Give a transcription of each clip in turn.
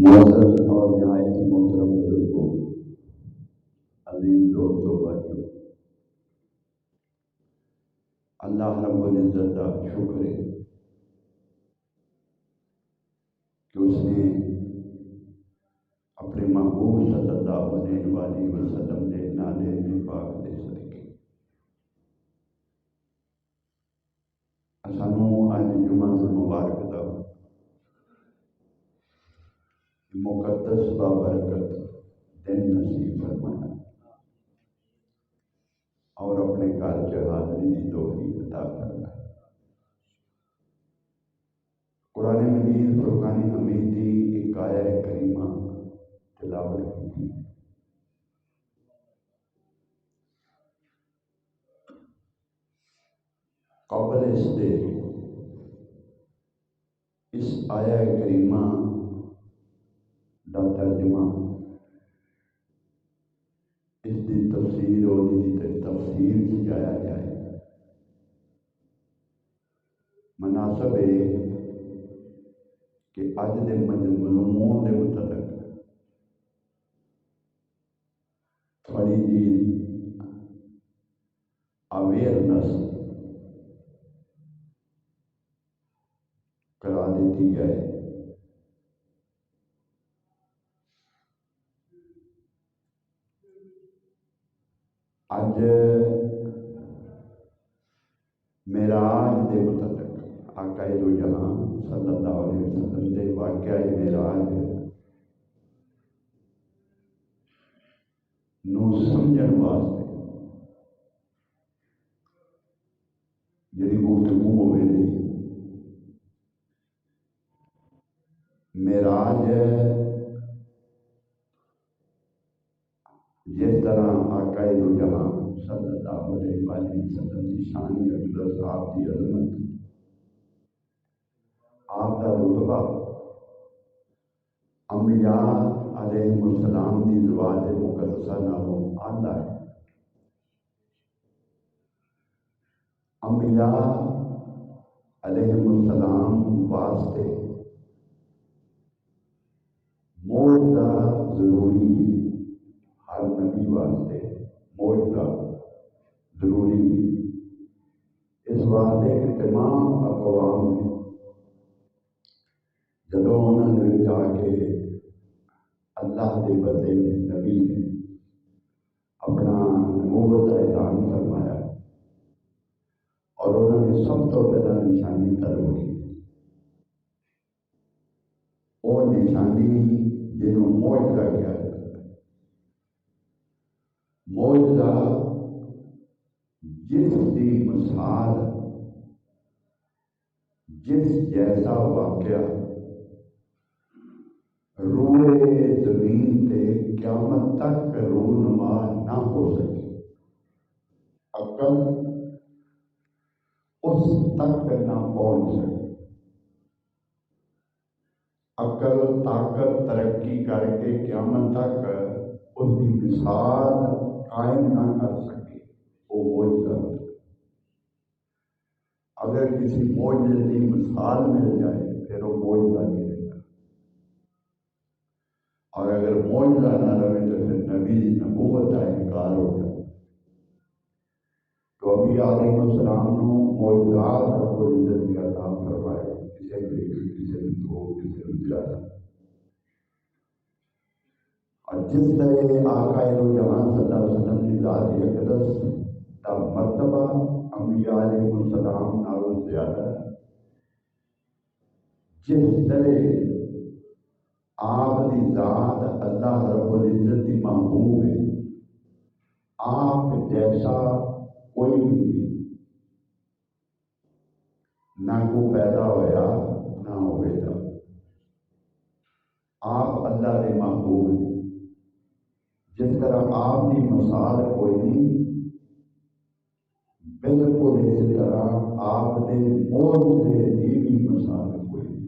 معزز اور نہایت ہی محترم بزرگوں، عزیز دوستوں، بھائیوں، اللہ رب العزت کا شکر ہے کہ اس نے اپنے محبوب صلی اللہ علیہ وسلم نے نالے میں پاک دے صدقے سانوں اج جمعہ المبارک دا مقدس بابرکت دن نصیب فرمایا اور اپنے گھر چ حاضری کی توفیق عطا فرمایا۔ قرآن مجید فرقان حمید کی ایک آیت کریمہ تلاوت کی تھی۔ قبل اس آیت کریمہ کا ترجمہ، اس کی تفسیر اور تفسیر کی جایا جائے، مناسب ہے کہ اج دے مضمون دے متعلق تھوڑی جی اویئرنس کرا دیتی جائے۔ اج معراج دے متعلق آقا دو جہاں صلی اللہ علیہ وسلم دے واقعہ معراج نو سمجھن واسطے جڑی گفتگو ہوئے دی معراج جس طرح آقا دو جہاں صلی اللہ علیہ وسلم کی شان اقدس، آپ کی عظمت، آپ کا رتبہ انبیاء علیہ السلام کی ذوات مقدسہ نالوں اعلیٰ ہے۔ انبیاء علیہ السلام واسطے معجزہ ضروری ہے، ہر نبی واسطے معجزہ ضروری ہے۔ اس واسطے کہ تمام اقوام نے جدوں انہوں نے جا کے اللہ کے بندے نبی نے اپنا نبوت کا اعلان فرمایا اور انہوں نے سب تو پہلا نشانی طلب کی، وہ نشانی جنہوں معجزہ کیا جاتا ہے۔ معجزہ جس کی مثال، جس جیسا واقعہ روئے زمین تے قیامت تک رونما نہ ہو سکے، عقل اس تک نہ پہنچ سکے، عقل طاقت ترقی کر کے قیامت تک اس کی مثال قائم نہ کر سکے، وہ معجزہ ہوتا ہے۔ اگر کسی معجزے کی مثال مل جائے پھر وہ معجزہ نہیں رہتا، اور اگر معجزہ نہ رہے تو پھر نبی نبوت کا انکار ہو جائے۔ تو انبیاء علیہ السلام نے معجزات رب العزت کی عطا فرمائے، کسی بھی دو، کسی بھی زیادہ۔ اور جس طرح آقا دو جہاں صلی اللہ علیہ وسلم کی ذات اقدس کا مرتبہ انبیاء علیہ السلام نالوں زیادہ ہے، جس طرح آپ کی ذات اللہ رب العزت کی محبوب ہے، آپ جیسا کوئی بھی نہیں، نہ کو پیدا ہویا نہ ہوئے گا، آپ اللہ کے محبوب ہیں۔ جس طرح آپ کی مثال کوئی نہیں، بالکل اسی طرح آپ کے معجزے کی بھی مثال کوئی نہیں۔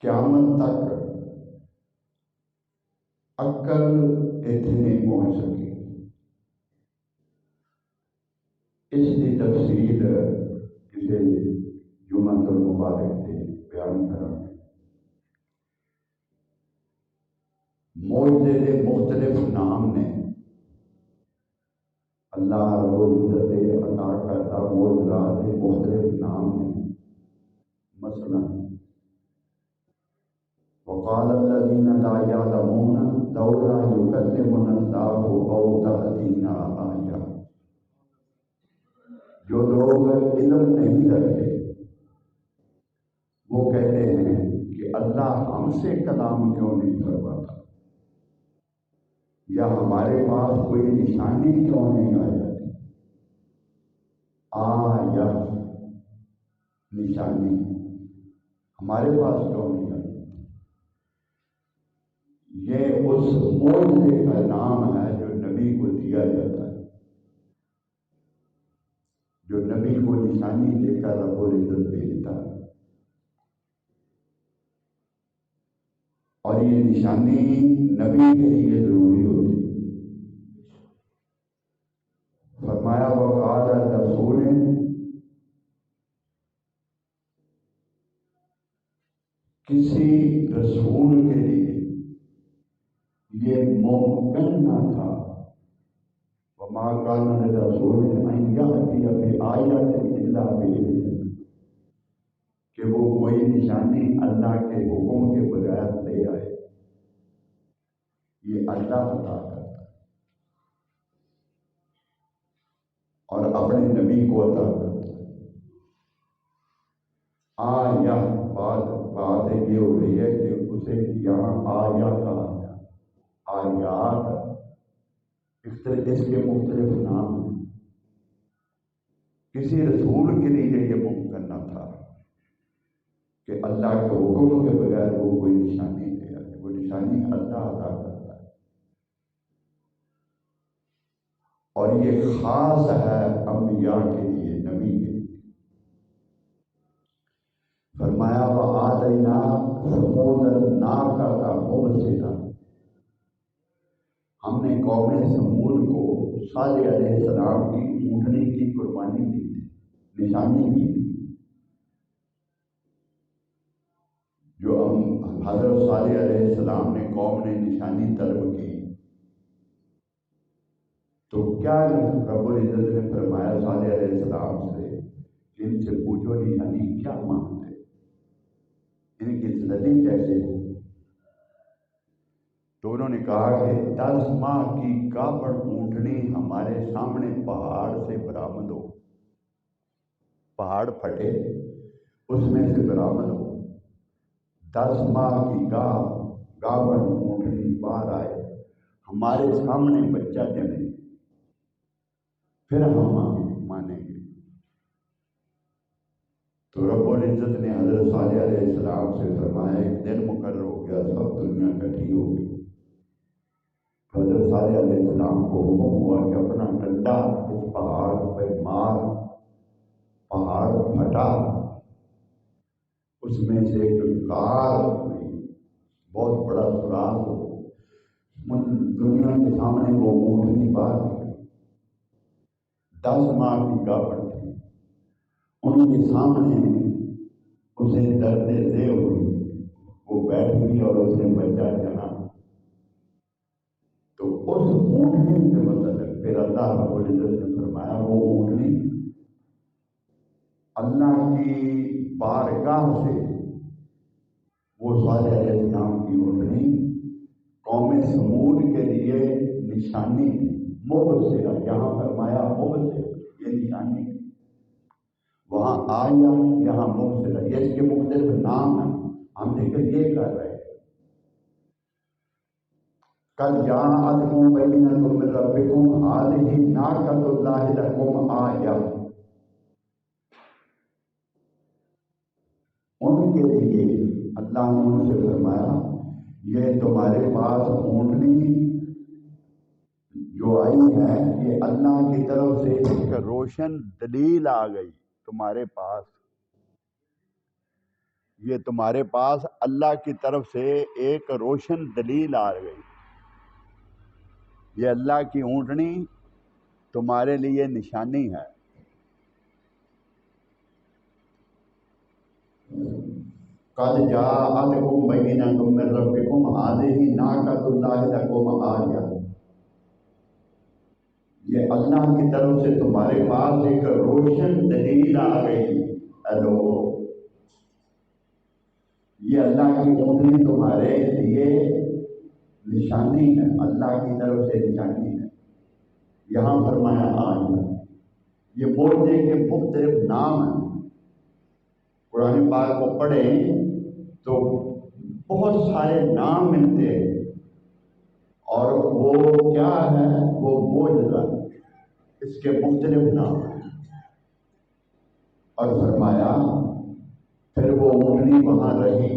قیامت تک عقل اتنے نہیں پہنچ سکی۔ اس کی تفصیل کسی جمعہ المبارک سے بیان کریں گے۔ معجزے کے مختلف نام نے اللہ رب العزت عطا کرتا معجزات کے مختلف نام نے. مثلا وقال الذين لا يعلمون لولا يكلمنا الله او تأتينا آية. جو لوگ علم نہیں رکھتے وہ کہتے ہیں کہ اللہ ہم سے کلام کیوں نہیں کرواتا، یا ہمارے پاس کوئی نشانی کیوں نہیں آ جاتی. یا نشانی ہمارے پاس کیوں نہیں آتی. یہ اس معجزے کا نام ہے جو نبی کو دیا جاتا ہے، جو نبی کو نشانی دے کر رب العزت بھیجتا ہے. اور یہ نشانی نبی کے لیے ضروری ہوتی ہے. فرمایا وقال رسول، کسی رسول کے لیے یہ ممکن نہ تھا. وما كان لرسول ان يأتي بآية الا بإذنه، کہ وہ کوئی نشانی اللہ کے حکم کے بغیر لے آئے. یہ اللہ عطا کرتا ہے اور اپنے نبی کو عطا کرتا ہے. آیا بات یہ ہو رہی ہے کہ اسے یہاں آیا کہا گیا. آیات اس کے مختلف نام ہیں. کسی رسول کے لیے یہ ممکن نہ تھا کہ اللہ کے حکم کے بغیر وہ کوئی نشانی دے آئے. وہ نشانی اللہ عطا کرتا ہے اور یہ خاص ہے انبیاء کے لیے، نبی کے لیے. فرمایا وآتینا ثمود الناقۃ مبصرۃ، ہم نے قوم سمود کو صالح علیہ السلام کی اونٹنی کی قربانی دی تھی، نشانی دی تھی. جو حضرت صالح علیہ السلام نے قوم نے نشانی طلب کی تو کیا رب العزت نے فرمایا صالح علیہ السلام سے، ان سے پوچھو نشانی کیا مانگتے، ان کی زندگی کیسے ہو. تو انہوں نے کہا کہ 10 ماہ کی گابڑ اونٹنی ہمارے سامنے پہاڑ سے برآمد ہو. پہاڑ پھٹے اس میں سے برآمد ہو. 10 ماہ کی گابڑ اونٹنی باہر آئے، ہمارے سامنے بچہ جنے، پھر ہم مانیں گے. تو رب العزت نے حضرت صالح علیہ السلام سے فرمایا ایک دن مقرر ہو گیا، سب دنیا اکٹھی ہو گئی. حضرت صالح علیہ السلام کو حکم ہوا کہ اپنا ڈنڈا اس پہاڑ پہ مار. پہاڑ پھٹا، اس میں سے ایک کار ہوئی، بہت بڑا سوراخ ہو. دنیا کے سامنے وہ اونٹنی باہر نکلی. 10 ماہ کی گابڑ تھی، ان کے سامنے اسے درد دے ہوئی. وہ بیٹھ گئی اور اس نے بچہ جنا. تو اس اونٹنی کے متعلق پھر اللہ رب العزت نے فرمایا وہ اونٹنی اللہ کی بارگاہ سے، وہ صالح علیہ السلام کی اونٹنی قوم سمود کے لیے نشانی تھی. مبصرہ، یہاں فرمایا مبصرہ، یہ نشانی تھی. وہاں آیا، یہاں مبصرہ. یہ اس کے مختلف نام ہیں، ہم دیکھیں یہ کر رہے ہیں. قد جاءتکم بینۃ من ربکم ھذہ ناقۃ اللہ لکم آیہ. ان کے لیے اللہ نے ان سے فرمایا یہ تمہارے پاس اونٹنی جو آئی ہے یہ اللہ کی طرف سے ایک روشن دلیل آ گئی تمہارے پاس. یہ تمہارے پاس اللہ کی طرف سے ایک روشن دلیل آ گئی. یہ اللہ کی اونٹنی تمہارے لیے نشانی ہے. قد جاءتکم بینۃ من ربکم ھذہ ناقۃ اللہ لکم آیہ، یہ اللہ کی طرف سے تمہارے پاس ایک روشن دلیل آ گئی۔ ہیلو، یہ اللہ کی اونٹنی تمہارے لیے نشانی ہے، اللہ کی طرف سے نشانی ہے۔ یہاں فرمایا آیہ، یہ معجزے کے مختلف نام ہیں۔ قرآن پاک کو پڑھیں تو بہت سارے نام ملتے ہیں، اور وہ کیا ہے؟ وہ معجزہ، اس کے مختلف نام ہیں۔ اور فرمایا پھر وہ اونٹنی وہاں رہی۔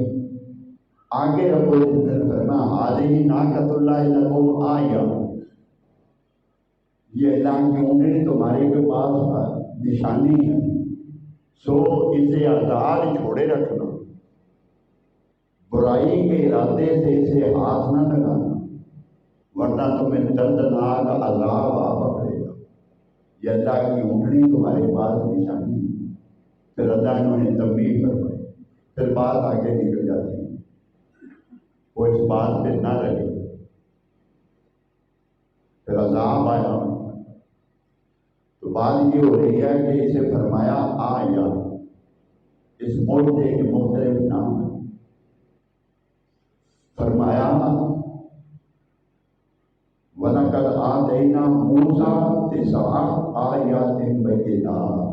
آگے رب العزت نے فرمایا ھذہ ناقۃ اللہ لکم آیہ، یہ اللہ کی اونٹنی تمہارے کے پاس نشانی ہے، سو اسے آزاد چھوڑے رکھنا، برائی کے ارادے سے اسے ہاتھ نہ لگانا، ورنہ تمہیں دردناک عذاب آ پکڑے گا۔ یہ اللہ کی اونٹنی تمہارے پاس نشانی ہے۔ پھر اللہ نے انہیں تنبیہ فرمائی، پھر بات آگے نکل جاتی ہے، وہ اس بات پہ نہ رہے، پھر عذاب آیا۔ تو بات یہ ہو رہی ہے کہ اسے فرمایا آیا، اس معجزے کے مختلف نام ہیں۔ فرمایا وَلَقَدْ آتَيْنَا مُوسَىٰ 9 آیَاتٍ بَيِّنَاتٍ،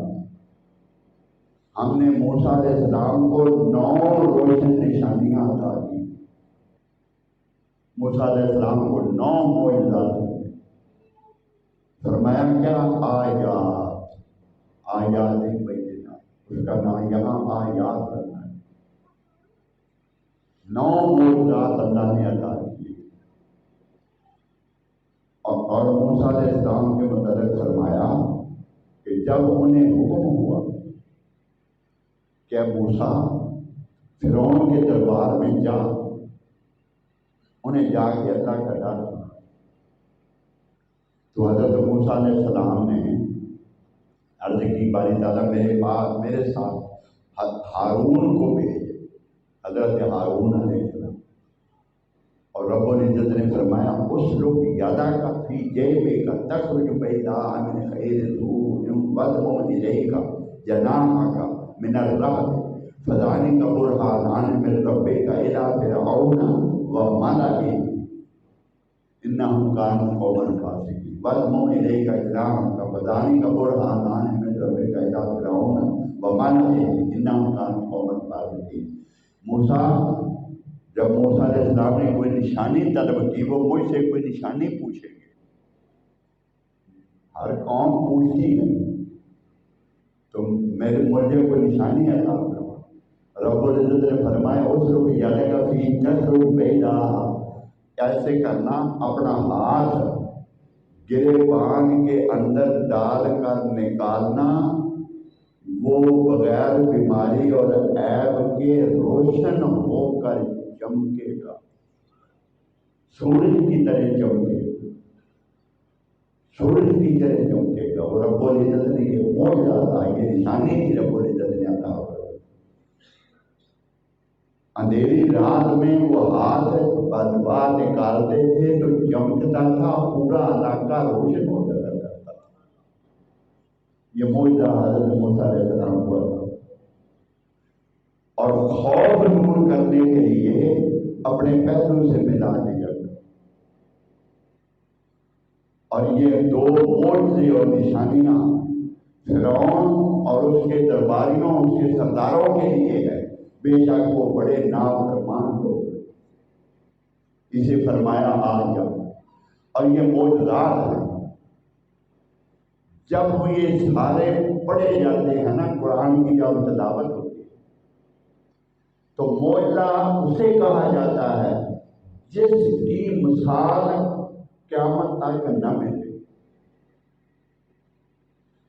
ہم نے موسیٰ علیہ السلام کو 9 روشن نشانیاں عطا کی۔ موسیٰ علیہ السلام کو 9 معجزات ہوئے۔ فرمایا کیا؟ آیات، آیات بینات، اس کا نام یہاں آیات کرنا ہے۔ 9 معجزات اللہ نے عطا کیے، اور موسیٰ علیہ السلام کے متعلق فرمایا کہ جب انہیں حکم ہوا کہ موسیٰ فرعون کے دربار میں جا، انہیں جا کے اللہ کا ڈر سنا، تو حضرت موسیٰ علیہ السلام نے عرض کی باری تعالیٰ میرے ساتھ ہارون کو بھیج، حضرت ہارون علیہ السلام۔ اور رب العزت نے فرمایا اسلک یدک فی جیبک تخرج بیضاء من غیر سوء واضمم الیک جناحک من الرہب فذلک برہانان من ربک الی فرعون وملئہ انہم کانوا قوما فاسقین واضمم الیک جناحک فذلک برہانان من ربک الی فرعون وملئہ انہم کانوا قوما فاسقین۔ موسیٰ، جب موسیٰ علیہ السلام نے کوئی نشانی طلب کی، وہ مجھ سے کوئی نشانی پوچھیں گے، ہر قوم پوچھتی ہے، تو مجھے کوئی نشانی عطا کرو۔ رب العزت نے فرمایا اسلک یدک فی تخرج بیضاء، ایسے کرنا، اپنا ہاتھ گریبان کے اندر ڈال کر نکالنا، وہ بغیر بیماری اور عیب کے روشن ہو کر چمکے گا، سورج کی طرح چمکے گا، سورج کی طرح چمکے گا۔ اور رب العزت نے یہ معجزہ تھا، یہ نشانی تھی رب العزت نے عطا فرمائی۔ اندھیری رات میں وہ ہاتھ بدبار نکالتے تھے تو چمکتا تھا، پورا علاقہ روشن ہو جاتا تھا۔ یہ معجزہ حضرت موسیٰ علیہ السلام ہوا تھا۔ اور خوف دور کرنے کے لیے اپنے پہلو سے ملا دیا، اور یہ 2 معجزے اور نشانیاں فرعون اور اس کے درباریوں، اس کے سرداروں کے لیے ہے، بے شک وہ بڑے نافرمان لوگ، اسے فرمایا آیا۔ اور یہ معجزات ہیں، جب یہ سارے پڑھے جاتے ہیں نا، قرآن کی جب تلاوت ہوتی ہے تو معجزہ اسے کہا جاتا ہے جس کی مثال قیامت تک نہ ملے۔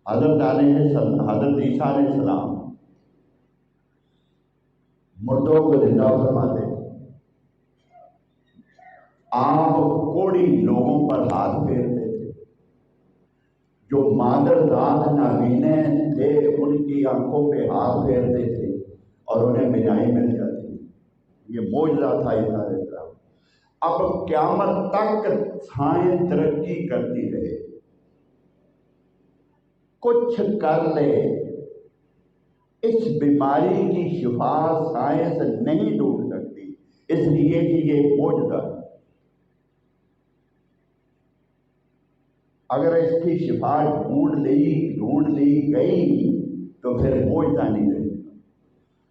حضرت عیسیٰ علیہ السلام مردوں کو زندہ فرماتے، آپ کوڑی لوگوں پر ہاتھ پھیرتے تھے، جو مادر ذات نابینے تھے ان کی آنکھوں پہ ہاتھ پھیرتے تھے اور انہیں بینائی مل جاتی۔ یہ معجزہ تھا عیسیٰ علیہ السلام۔ اب قیامت تک سائنس ترقی کرتی رہے، کچھ کر لے، اس بیماری کی شفا سائنس نہیں ڈھونڈ سکتی، اس لیے کہ یہ معجزہ ہے۔ اگر اس کی شفا ڈھونڈ لی گئی تو پھر معجزہ نہیں رہے گا۔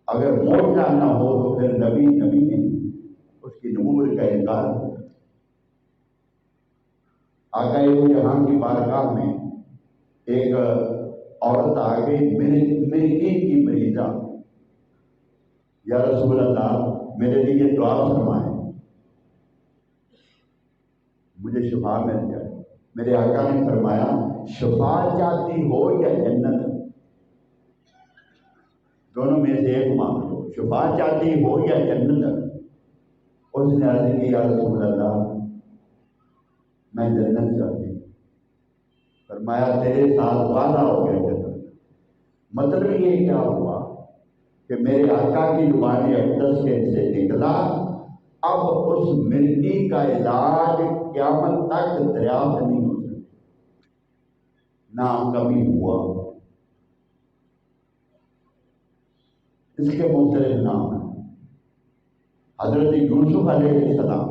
اگر معجزہ نہ ہو تو پھر نبی نہیں، اس کی نبوت کا انکار ہوگا۔ آقا دو جہاں کی بارگاہ میں ایک عورت آ گئی، مرگی کی مریضہ، یا رسول اللہ میرے لیے دعا فرمائیں، مجھے شفا مل جائے۔ میرے آقا نے فرمایا شفا چاہتی ہو یا جنت، دونوں میں سے ایک مانگ لو، شفا چاہتی ہو یا جنت۔ اس نے عرض کی یا رسول اللہ میں جنت چاہتی ہوں۔ فرمایا تیرے ساتھ وعدہ ہو گیا جنت۔ مطلب یہ کیا ہوا کہ میرے آقا کی زبان اقدس سے نکلا، اب اس مرگی کا علاج قیامت تک دریافت نہیں ہو سکتا، نہ کبھی ہوا۔ اس کے مختلف نام ہیں۔ حضرت یوسف علیہ السلام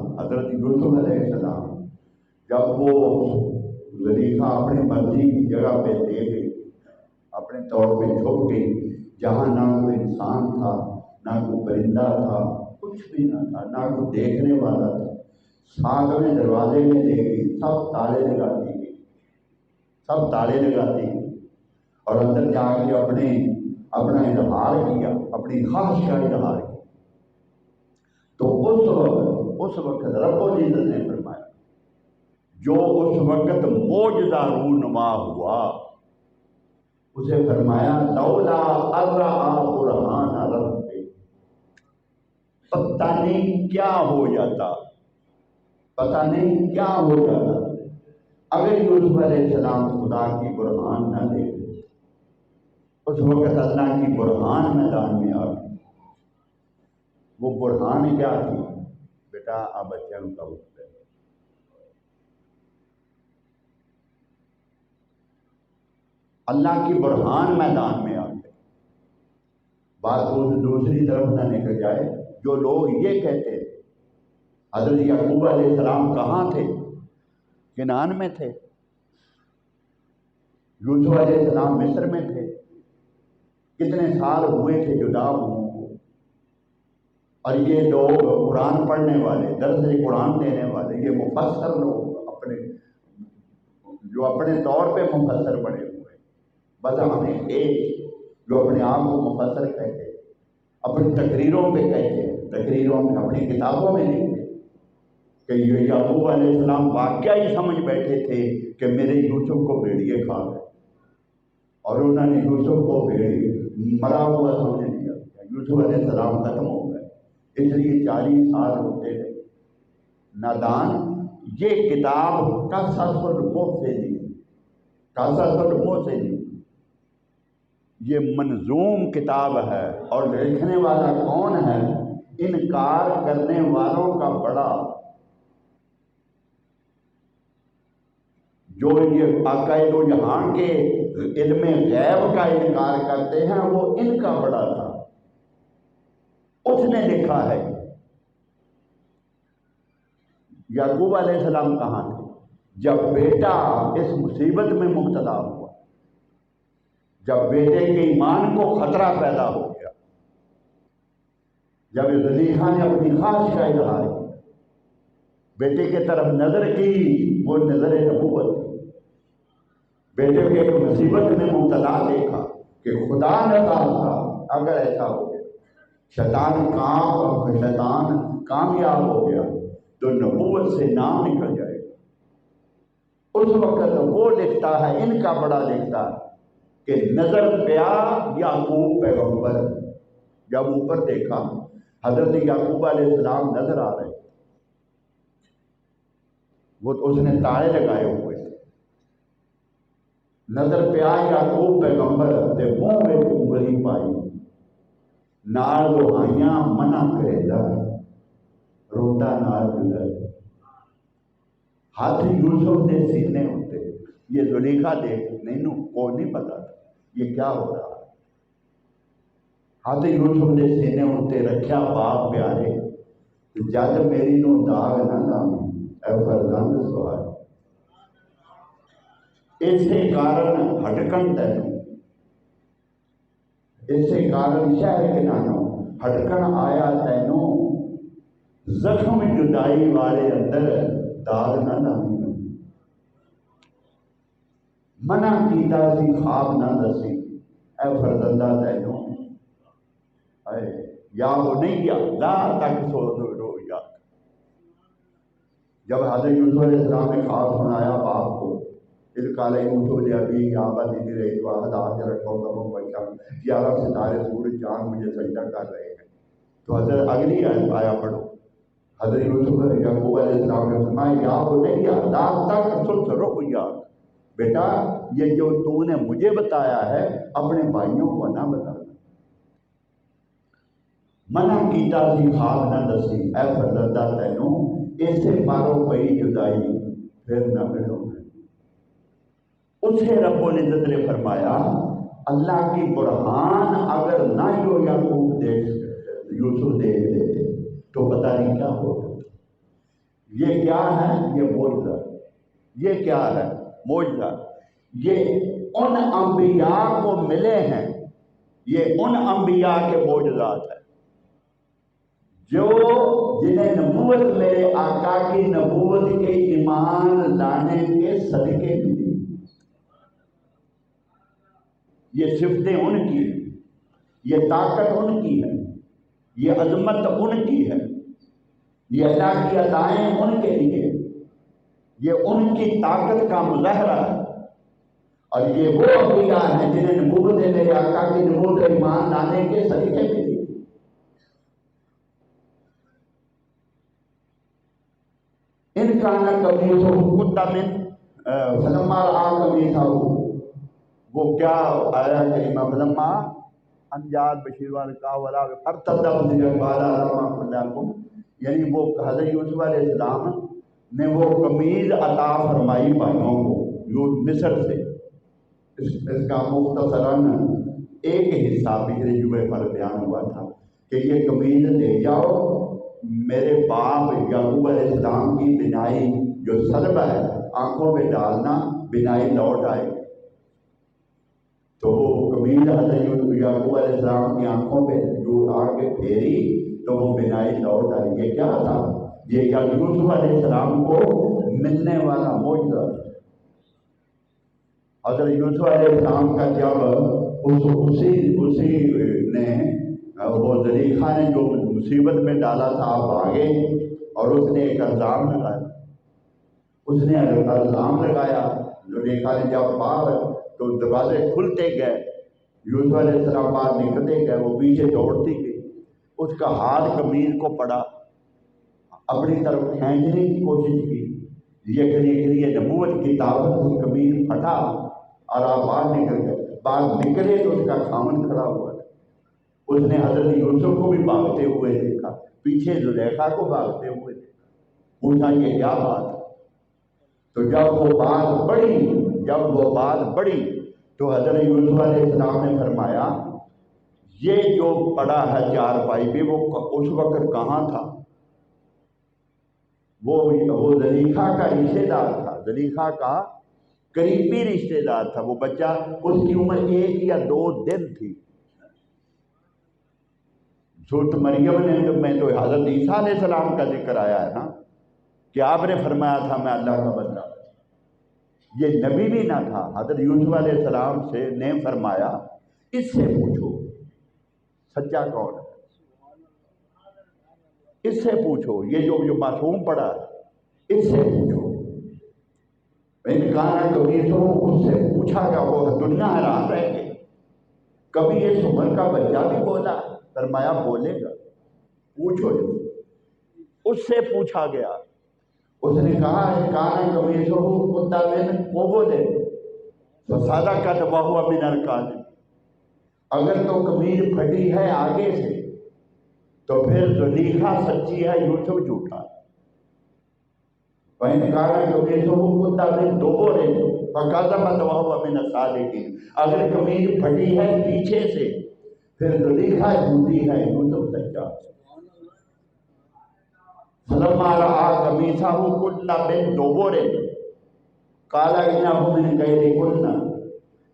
جب وہ زلیخا اپنے مرضی کی جگہ پہ دے گئی، اپنے طور پہ چھپ گئی، جہاں نہ کوئی انسان تھا، نہ کوئی پرندہ تھا، کچھ بھی نہ تھا، نہ کوئی دیکھنے والا تھا، ساتویں دروازے میں دے گئی، سب تالے لگاتی گئی اور اندر جا کے اپنا اظہار کیا، اپنی خواہش کا اظہار کیا۔ تو اس وقت رب العزت نے فرمایا، جو اس وقت معجزہ رونما ہوا، اسے فرمایا لولا ارآ برہان ربہ، پتہ نہیں کیا ہو جاتا اگر یوسف علیہ السلام خدا کی برہان نہ دیکھتے۔ اس وقت اللہ کی برہان میدان میں آ گئی۔ وہ برہان کیا تھی؟ بیٹا اب بچوں کا وقت ہے۔ اللہ کی برہان میدان میں آ گئے۔ بات دوسری طرف نہ نکل جائے، جو لوگ یہ کہتے حضرت یعقوب علیہ السلام کہاں تھے؟ کنعان میں تھے۔ یوسف علیہ السلام مصر میں تھے۔ کتنے سال ہوئے تھے جدا ہوئے، اور یہ لوگ قرآن پڑھنے والے، درس قرآن دینے والے، یہ مفسر لوگ جو اپنے طور پہ مفسر بنے ہوئے، بس ہمیں ایک جو اپنے آپ کو مفسر کہتے، اپنی تقریروں پہ کہتے، تقریروں میں اپنی کتابوں میں لکھتے کہ یہ یعقوب علیہ السلام واقعہ ہی سمجھ بیٹھے تھے کہ میرے یوسف کو بھیڑیے کھا گئے، اور انہوں نے یوسف کو مرا ہوا سمجھ لیا، یوسف علیہ السلام ختم ہو گئے، اس لیے 40 سال ہوتے رہے۔ نادان یہ کتاب قصص الموت سے لی، یہ منظوم کتاب ہے، اور لکھنے والا کون ہے؟ انکار کرنے والوں کا بڑا، جو یہ عقائد و جہاں کے علم غیب کا انکار کرتے ہیں، وہ ان کا بڑا تھا۔ اس نے لکھا ہے۔ یعقوب علیہ السلام کہاں تھے جب بیٹا اس مصیبت میں مبتلا ہوا، جب بیٹے کے ایمان کو خطرہ پیدا ہو گیا، جب زلیخا نے اپنی خواہش کا اظہار کیا، بیٹے کی طرف نظر کی، وہ نظر نبوت تھی، بیٹے کے ایک مصیبت میں مبتلا دیکھا کہ خدا نہ خواستہ اگر ایسا ہو گیا، شیطان کامیاب ہو گیا تو نبوت سے نام نکل جائے گا۔ اس وقت وہ لکھتا ہے، ان کا بڑا لکھتا ہے کہ نظر پیا یعقوب پیغمبر، جب اوپر دیکھا حضرت یعقوب علیہ السلام نظر آ رہے، وہ اس نے تالے لگائے ہوئے تھے، نظر پیا یعقوب پیغمبر دے منہ میں انگلی پائی، نال دہائیاں منع کرے دا، روتا نال گزر ہاتھ یوسف دے سینے ہوتے یہ زلیخا دیکھ نہیں کو نہیں پتا تھا یہ کیا ہو رہا ہے ہاتھ یوسف دے سینے ہوتے رکھیا باپ پیارے جد میری نو داغ نہ لامی اے فرزند سوال اسی کارن ہٹکن تینوں اسی کارن شہر کے نانوں ہٹکن آیا تینوں زخم جدائی والے اندر داغ نہ لامی منع کیتا سی خواب نہ دسی اے فرزندہ تینوں اے یا وہ نہیں کیا لا تک سو رو یا جب حضرت یوسف علیہ السلام نے خواب سنایا باپ کو اس کالے یوسف نے ابھی یا بدی نہیں رہی تو آہد آ کے رکھو کرو بچہ 11 ستارے سورج چاند مجھے سجدہ کر رہے ہیں تو حضرت اگلی آیا پڑھو حضرت یوسف یعقوب علیہ السلام نے فرمایا یا وہ نہیں کیا لا تک سو رو یا بیٹا یہ جو تو نے مجھے بتایا ہے اپنے بھائیوں کو نہ بتانا منع کیتا سی خواب نہ دسی اے فرزندہ تینوں ایسے پارو پئی جدائی پھر نہ ملو اسے رب العزت نے فرمایا اللہ کی برہان اگر نہ یعقوب یوسف دیکھ لیتے تو پتہ نہیں کیا ہوتا یہ کیا ہے یہ معجزہ یہ کیا ہے معجزہ یہ ان انبیاء کو ملے ہیں یہ ان انبیاء کے معجزات ہیں جو جنہیں نبوت میرے آقا کی نبوت کے ایمان لانے کے صدقے ملی یہ صفتیں ان کی ہیں یہ طاقت ان کی ہے یہ عظمت ان کی ہے یہ اللہ کی عطائیں ان کے لیے یہ ان کی طاقت کا مظاہرہ ہے اور یہ وہ انبیاء ہیں جنہیں نبوت میرے آقا کی نبوت ایمان لانے کے صدقے ملی ان کا نہ کبھی تو کتا میں فلما آ کبھی تھا وہ کیا آیا کریمہ فلما انجاد بشیر والکا ولا فرتدہ وزیر بالا رحمہ اللہ کو یعنی وہ حضرت یوسف علیہ السلام نے وہ قمیض عطا فرمائی بھائیوں کو مصر سے اس کا مختصراً ایک حصہ پچھلے جمعے پر بیان ہوا تھا کہ یہ قمیض لے جاؤ میرے باپ یعقوب علیہ السلام کی بینائی جو سلب ہے آنکھوں میں ڈالنا بینائی لوٹ آئے تو وہ قمیض حضرت یعقوب علیہ السلام کی آنکھوں پہ جو آ کے پھیری تو وہ بینائی لوٹ آئی یہ کیا تھا یہ یوسف علیہ السلام کو ملنے والا معجزہ حضرت یوسف علیہ السلام کا جب اسی نے وہ زلیخا نے جو مصیبت میں ڈالا تھا آپ آگے اور اس نے ایک الزام لگایا زلیخا نے جب باہر تو دروازے کھلتے گئے یوسف علیہ السلام باہر نکلتے گئے وہ پیچھے دوڑتی گئی اس کا ہاتھ قمیض کو پڑا اپنی طرف کھینچنے کی کوشش کی یہ نبوت کی طاقت کی قمیض پھٹا اور آپ باہر نکل گئے باہر نکلے تو اس کا خامن کھڑا ہوا تھا اس نے حضرت یوسف کو بھی بھاگتے ہوئے دیکھا پیچھے زلیخا کو بھاگتے ہوئے دیکھا پوچھا یہ کیا بات ہے تو جب وہ بات بڑھی تو حضرت یوسف علیہ السلام نے فرمایا یہ جو پڑا ہے چارپائی پہ وہ اس وقت کہاں تھا وہ زلیخا کا رشتے دار تھا زلیخا کا قریبی رشتے دار تھا وہ بچہ اس کی عمر 1 یا 2 دن تھی سورۃ مریم نے میں تو حضرت عیسیٰ علیہ السلام کا ذکر آیا ہے نا کہ آپ نے فرمایا تھا میں اللہ کا بندہ یہ نبی بھی نہ تھا حضرت یوسف علیہ السلام سے نے فرمایا اس سے پوچھو سچا کون ہے اس سے پوچھو یہ جو معصوم پڑا ہے اس سے پوچھو انکار کبھی تو اس سے پوچھا گیا وہ دنیا حیران رہ گئی کبھی یہ عمر کا بچہ بھی بولا فرمایا بولے گا پوچھو اس سے پوچھا گیا اس نے کہا کان کبھی تو کتا میں وہ بولے تو سادہ کا دبا ہوا بنا کان اگر تو قمیض پھٹی ہے آگے سے تو پھر زلیخا سچی ہے، یوسف جھوٹا ہے۔ وَإِنْ كَانَ قَمِيصُهُ قُدَّ مِن دُبُرٍ فَكَذَبَتْ وَهُوَ مِنَ الصَّادِقِينَ، اگر قمیص پھٹی ہے پیچھے سے پھر زلیخا جھوٹی ہے، یوسف سچا ہے۔ فَلَمَّا رَأَىٰ قَمِيصَهُ قُدَّ مِن دُبُرٍ قَالَ إِنَّهُ مِن كَيْدِكُنَّ،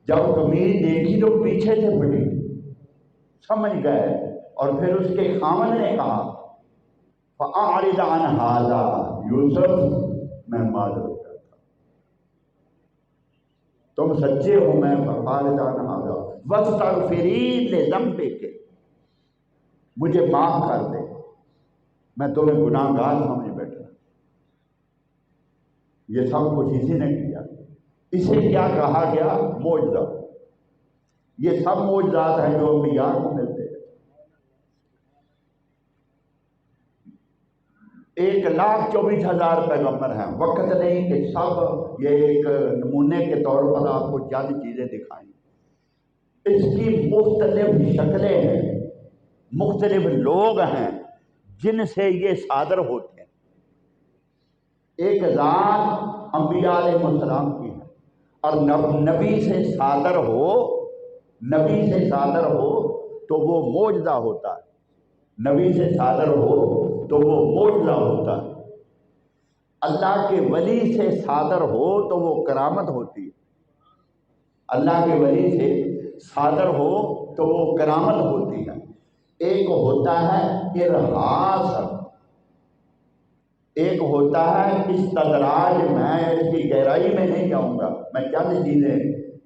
جب قمیص دیکھی تو پیچھے سے پھٹی، سمجھ گئے، اور پھر اس کے خاوند نے کہا فَأَعْرِضْ عَنْ هَٰذَا، یوسف میں معذرت کرتا ہوں، تم سچے ہو، میں فَأَعْرِضْ عَنْ هَٰذَا وَاسْتَغْفِرِي لِذَنبِكِ، مجھے معاف کر دے، میں تمہیں گناہ گار سمجھ بیٹھا۔ یہ سب کچھ اسی نے کیا۔ اسے کیا کہا گیا؟ معجزہ۔ یہ سب معجزات ہیں جو انبیاء کو ملتے ہیں۔ 1,24,000 پیغمبر ہیں، وقت نہیں کہ سب یہ ایک نمونے کے طور پر آپ کو چند چیزیں دکھائیں۔ اس کی مختلف شکلیں ہیں، مختلف لوگ ہیں جن سے یہ صادر ہوتے ہیں۔ ایک ذات انبیاء علیہ السلام کی ہے، اور نبی سے صادر ہو تو وہ معجزہ ہوتا ہے، نبی سے صادر ہو تو وہ معجزہ ہوتا ہے۔ اللہ کے ولی سے صادر ہو تو وہ کرامت ہوتی ہے، اللہ کے ولی سے صادر ہو تو وہ کرامت ہوتی ہے۔ ایک ہوتا ہے ارہاس، ایک ہوتا ہے استدراج۔ میں اس کی گہرائی میں نہیں جاؤں گا، میں چند چیزیں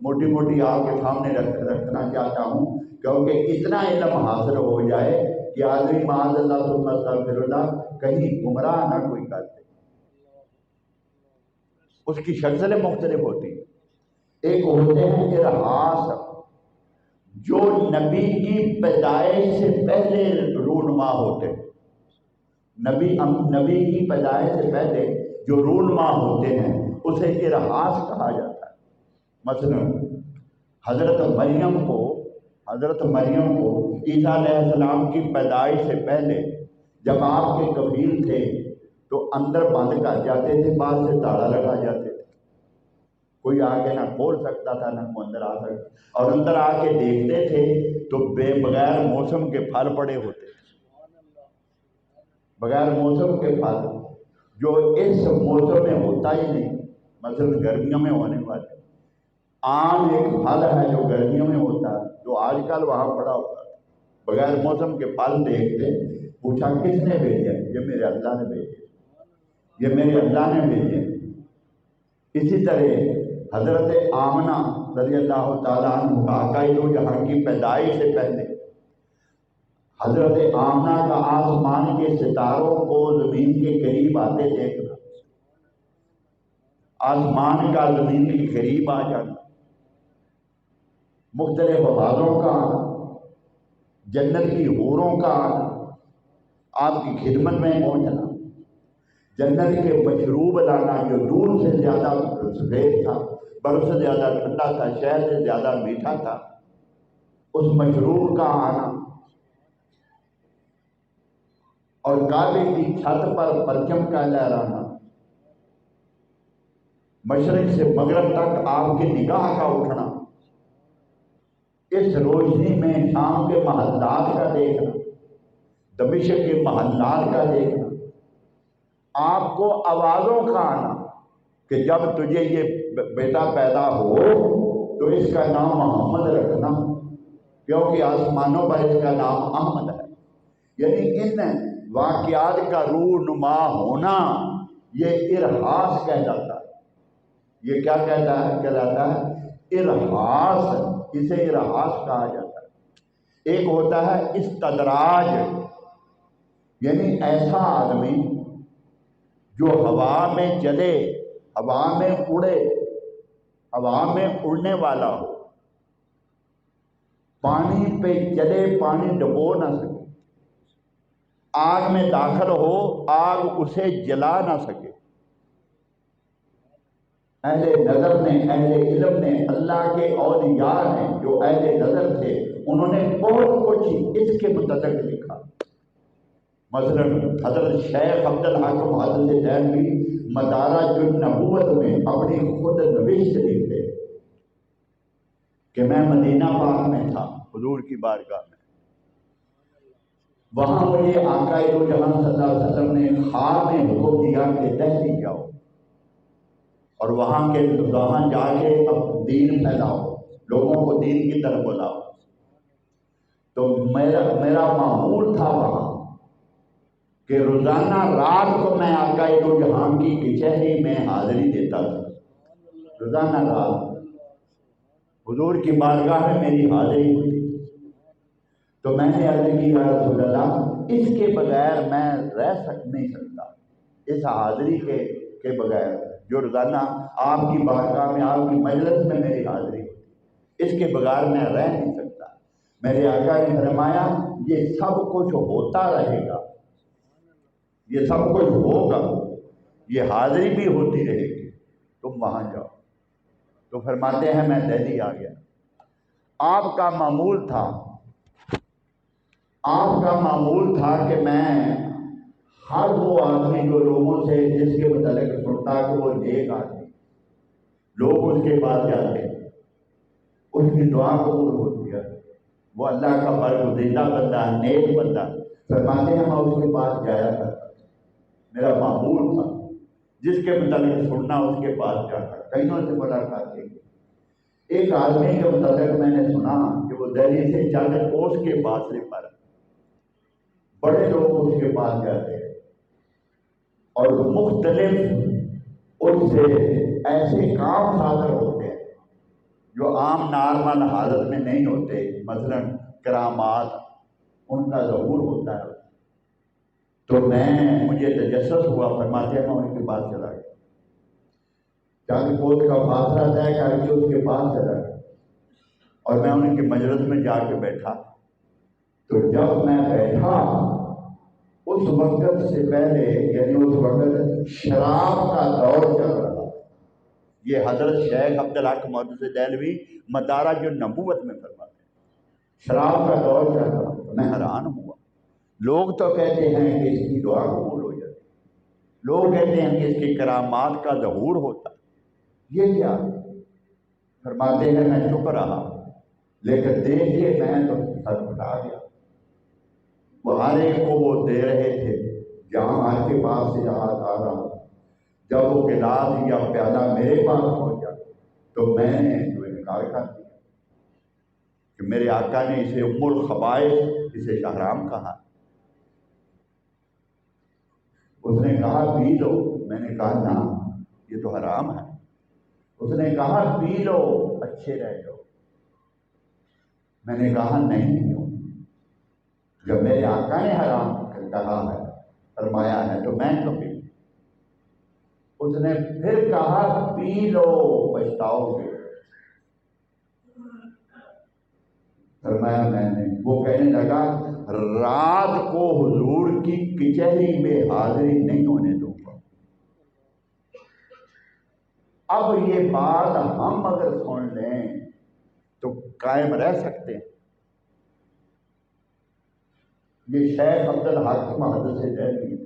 موٹی موٹی آپ کے سامنے رکھنا چاہتا ہوں، کیونکہ اتنا علم حاصل ہو جائے کہ آدمی معاذ اللہ ثم استغفر اللہ کہیں گمراہ نہ کوئی کرتے۔ اس کی شکلیں مختلف ہوتی ہیں۔ ایک ہوتے ہیں ارہاس، جو نبی کی پیدائش سے پہلے رونما ہوتے ہیں، نبی کی پیدائش سے پہلے جو رونما ہوتے ہیں اسے ارہاس کہا جاتا ہے۔ مثلا حضرت مریم کو عیسیٰ علیہ السلام کی پیدائش سے پہلے جب آپ کے کفیل تھے تو اندر بند کر جاتے تھے، باہر سے تالا لگا جاتے تھے، کوئی آگے نہ کھول سکتا تھا نہ کوئی اندر آ سکتا، اور اندر آ کے دیکھتے تھے تو بغیر موسم کے پھل پڑے ہوتے تھے، بغیر موسم کے پھل جو اس موسم میں ہوتا ہی نہیں، مثلا گرمیوں میں ہونے والے آم ایک پھل ہے جو گرمیوں میں ہوتا ہے، جو آج کل وہاں پڑا ہوتا ہے، بغیر موسم کے پھل دیکھتے، پوچھا کس نے بھیجے؟ یہ میرے اللہ نے بھیجے، یہ میرے اللہ نے بھیجے۔ اسی طرح حضرت آمنہ رضی اللہ تعالیٰ عنہ عقائد جہاں کی پیدائش سے پہلے حضرت آمنہ کا آسمان کے ستاروں کو زمین کے قریب آتے دیکھنا، آسمان کا زمین کے قریب آ جانا، مختلف آوازوں کا آنا، جنت کی حوروں کا آنا، آپ کی خدمت میں پہنچنا، جنت کے مشروب لانا جو دور سے زیادہ سفید تھا، برف سے زیادہ ٹھنڈا تھا، شہد سے زیادہ میٹھا تھا، اس مشروب کا آنا، اور کعبے کی چھت پر پرچم کا لہرانا، مشرق سے مغرب تک آپ کی نگاہ کا اٹھنا، اس روشنی میں شام کے محلات کا دیکھنا، دمشق کے محلات کا دیکھنا، آپ کو آوازوں کا آنا کہ جب تجھے یہ بیٹا پیدا ہو تو اس کا نام محمد رکھنا، کیونکہ آسمانوں پر اس کا نام احمد ہے۔ یعنی ان واقعات کا رونما ہونا یہ ارہاس کہلاتا ہے۔ یہ کیا کہلاتا ہے؟ ارہاس، اسے ارہاس کہا جاتا ہے۔ ایک ہوتا ہے استدراج، یعنی ایسا آدمی جو ہوا میں چلے، ہوا میں اڑے، ہوا میں اڑنے والا ہو، پانی پہ چلے، پانی ڈبو نہ سکے، آگ میں داخل ہو، آگ اسے جلا نہ سکے۔ اہل نظر نے، اہل علم نے، اللہ کے اولیاء نے جو اہل نظر تھے انہوں نے بہت کچھ اس کے متعلق لکھا۔ مثلاً حضرت شیخ عبد الحق محدث دہلوی مدارج النبوت میں اپنی خود نوشت لکھتے کہ میں مدینہ پاک میں تھا حضور کی بارگاہ میں، وہاں مجھے آقا دو جہاں صلی اللہ علیہ وسلم نے خواب میں حکم دیا کہ دہلی جاؤ اور وہاں جا کے اب دین پھیلاؤ، لوگوں کو دین کی طرف بلاؤ۔ تو میرا معمول تھا وہاں کہ روزانہ رات کو میں آقا دو جہاں کی کچہری میں حاضری دیتا تھا، روزانہ رات حضور کی بارگاہ میں میری حاضری ہوتی تھی۔ تو میں نے عرض کی یا رسول اللہ، اس کے بغیر میں نہیں سکتا، اس حاضری کے بغیر جو روزانہ آپ کی بارگاہ میں آپ کی مجلس میں میری حاضری ہوتی، اس کے بغیر میں رہ نہیں سکتا۔ میرے آقا نے فرمایا یہ سب کچھ ہوتا رہے گا، یہ سب کچھ ہوگا، یہ حاضری بھی ہوتی رہے گی، تم وہاں جاؤ۔ تو فرماتے ہیں میں دہلی آ گیا۔ آپ کا معمول تھا کہ میں ہر وہ آدمی جو لوگوں سے جس کے متعلق سنتا کہ وہ نیک آدمی، لوگ اس کے پاس جاتے، اس کی دعا قبول ہوتی ہے، وہ اللہ کا برگزیدہ بندہ، نیک بندہ، فرماتے ہیں میں اس کے پاس جایا کرتا، میرا معمول تھا جس کے متعلق سننا اس کے پاس جاتا، کئیوں سے ملاقات کی۔ ایک آدمی کے متعلق میں نے سنا کہ وہ دہلی سے چند کوس کے فاصلے پر، بڑے لوگ اس کے پاس جاتے ہیں اور مختلف ان سے ایسے کام صادر ہوتے ہیں جو عام نارمل حالت میں نہیں ہوتے، مثلاً کرامات، ان کا ظہور ہوتا ہے۔ تو مجھے تجسس ہوا، فرماتے ہیں میں ان کے پاس چلا گیا، چند کوس کا فاصلہ طے کر کے اس کے پاس چلا گیا اور میں ان کی مجلس میں جا کے بیٹھا۔ تو جب میں بیٹھا اس وقت سے پہلے، یعنی اس وقت شراب کا دور چل رہا تھا۔ یہ حضرت شیخ عبد الحق محدث دہلوی مدارج النبوت میں فرماتے ہیں شراب کا دور چل رہا تھا۔ میں حیران ہوا، لوگ تو کہتے ہیں کہ اس کی دعا قبول ہو جاتی، لوگ کہتے ہیں کہ اس کی کرامات کا ظہور ہوتا، یہ کیا؟ فرماتے ہیں میں چپ رہا، لیکن دیکھ کے میں تو سر اٹھا گیا۔ وہ ہر ایک کو وہ دے رہے تھے، جہاں آپ کے پاس سے یاد آ رہا، جب وہ گلاس یا پیالہ میرے پاس پہنچا تو میں نے جو انکار کر دیا کہ میرے آقا نے اسے ام الخبائث، اسے حرام کہا۔ اس نے کہا پی لو، میں نے کہا نہ، یہ تو حرام ہے۔ اس نے کہا پی لو، اچھے رہ جاؤ۔ میں نے کہا نہیں پیوں، جب میرے آقا نے حرام کہا ہے، فرمایا ہے، تو میں تو پی۔ اس نے پھر کہا پی لو، پچھتاؤ گے۔ فرمایا میں نے، وہ کہنے لگا رات کو حضور کی کچہری میں حاضری نہیں ہونے دوں گا۔ اب یہ بات ہم اگر سن لیں تو قائم رہ سکتے ہیں۔ یہ شیخ عبد الحق محدث دہلوی،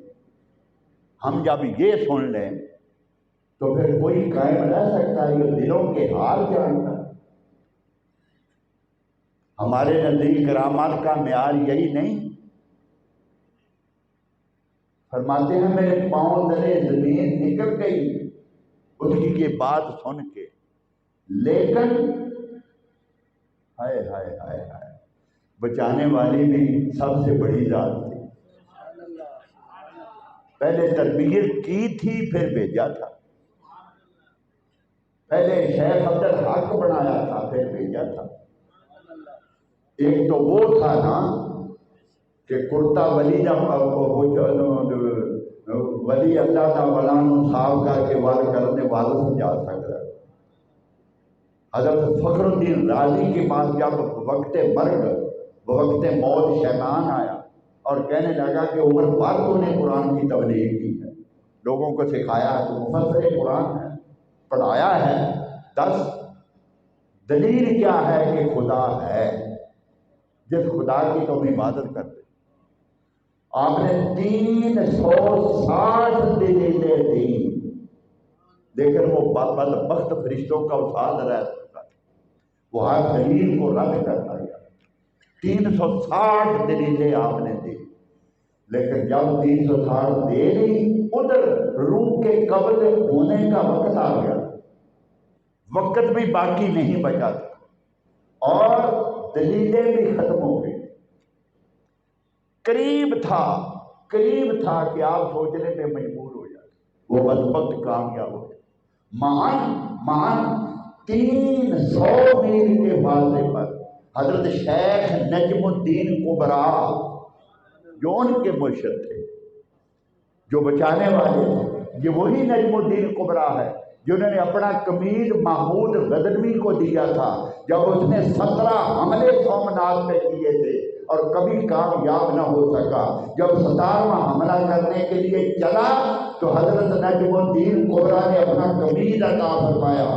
ہم جب یہ سن لیں تو پھر کوئی قائم رہ سکتا ہے؟ یہ دلوں کے حال جانتا ہے۔ ہمارے نزدیک کرامات کا معیار یہی نہیں؟ فرماتے ہیں میرے پاؤں تلے زمین نکل گئی اس کی یہ بات سن کے، لیکن ہائے ہائے ہائے ہائے، بچانے والی بھی سب سے بڑی ذات تھی۔ پہلے تربیت کی تھی، پھر بھیجا تھا۔ پہلے شیخ عبد الحق بنایا تھا، پھر بھیجا تھا۔ ایک تو وہ تھا نا کہ کرتا ولی ولی اللہ کا ولان صاحب کر کے وال کرنے والوں سمجھا سکتا ہے۔ حضرت فخر الدین رازی کے پاس جب وقت مرگ، وقت موت شیطان آیا اور کہنے لگا کہ عمر بھر تو نے قرآن کی تبلیغ کی ہے، لوگوں کو سکھایا ہے، تو مفسر قرآن ہے، پڑھایا ہے، دلیل کیا ہے کہ خدا ہے، جس خدا کی تم عبادت کرتے۔ آپ نے 360 دلیلیں دی، لیکن وہ بدبخت فرشتوں کا وفاد رہ سکتا، وہ ہر دلیل کو رد کرتا گیا۔ 360 دلیلیں آپ نے دی، لیکن جب 360 دے لی، ادھر روح کے قبض ہونے کا وقت آ گیا، وقت بھی باقی نہیں بچا تھا اور دلیلیں بھی ختم ہو گئی۔ قریب تھا کہ آپ سوچنے پہ مجبور ہو جاتے، وہ بدبخت کامیاب ہو گئے۔ مان 300 میل کے فاصلے پر حضرت شیخ نجم الدین کبرا، جو ان کے مرشد تھے، جو بچانے والے تھے، یہ وہی نجم الدین کبرا ہے جنہوں نے اپنا قمید محمود غزنوی کو دیا تھا جب اس نے 17 حملے سومناتھ پہ کیے تھے اور کبھی کامیاب نہ ہو سکا۔ جب 17واں حملہ کرنے کے لیے چلا تو حضرت نجم الدین کبرا نے اپنا قمید عطا فرمایا،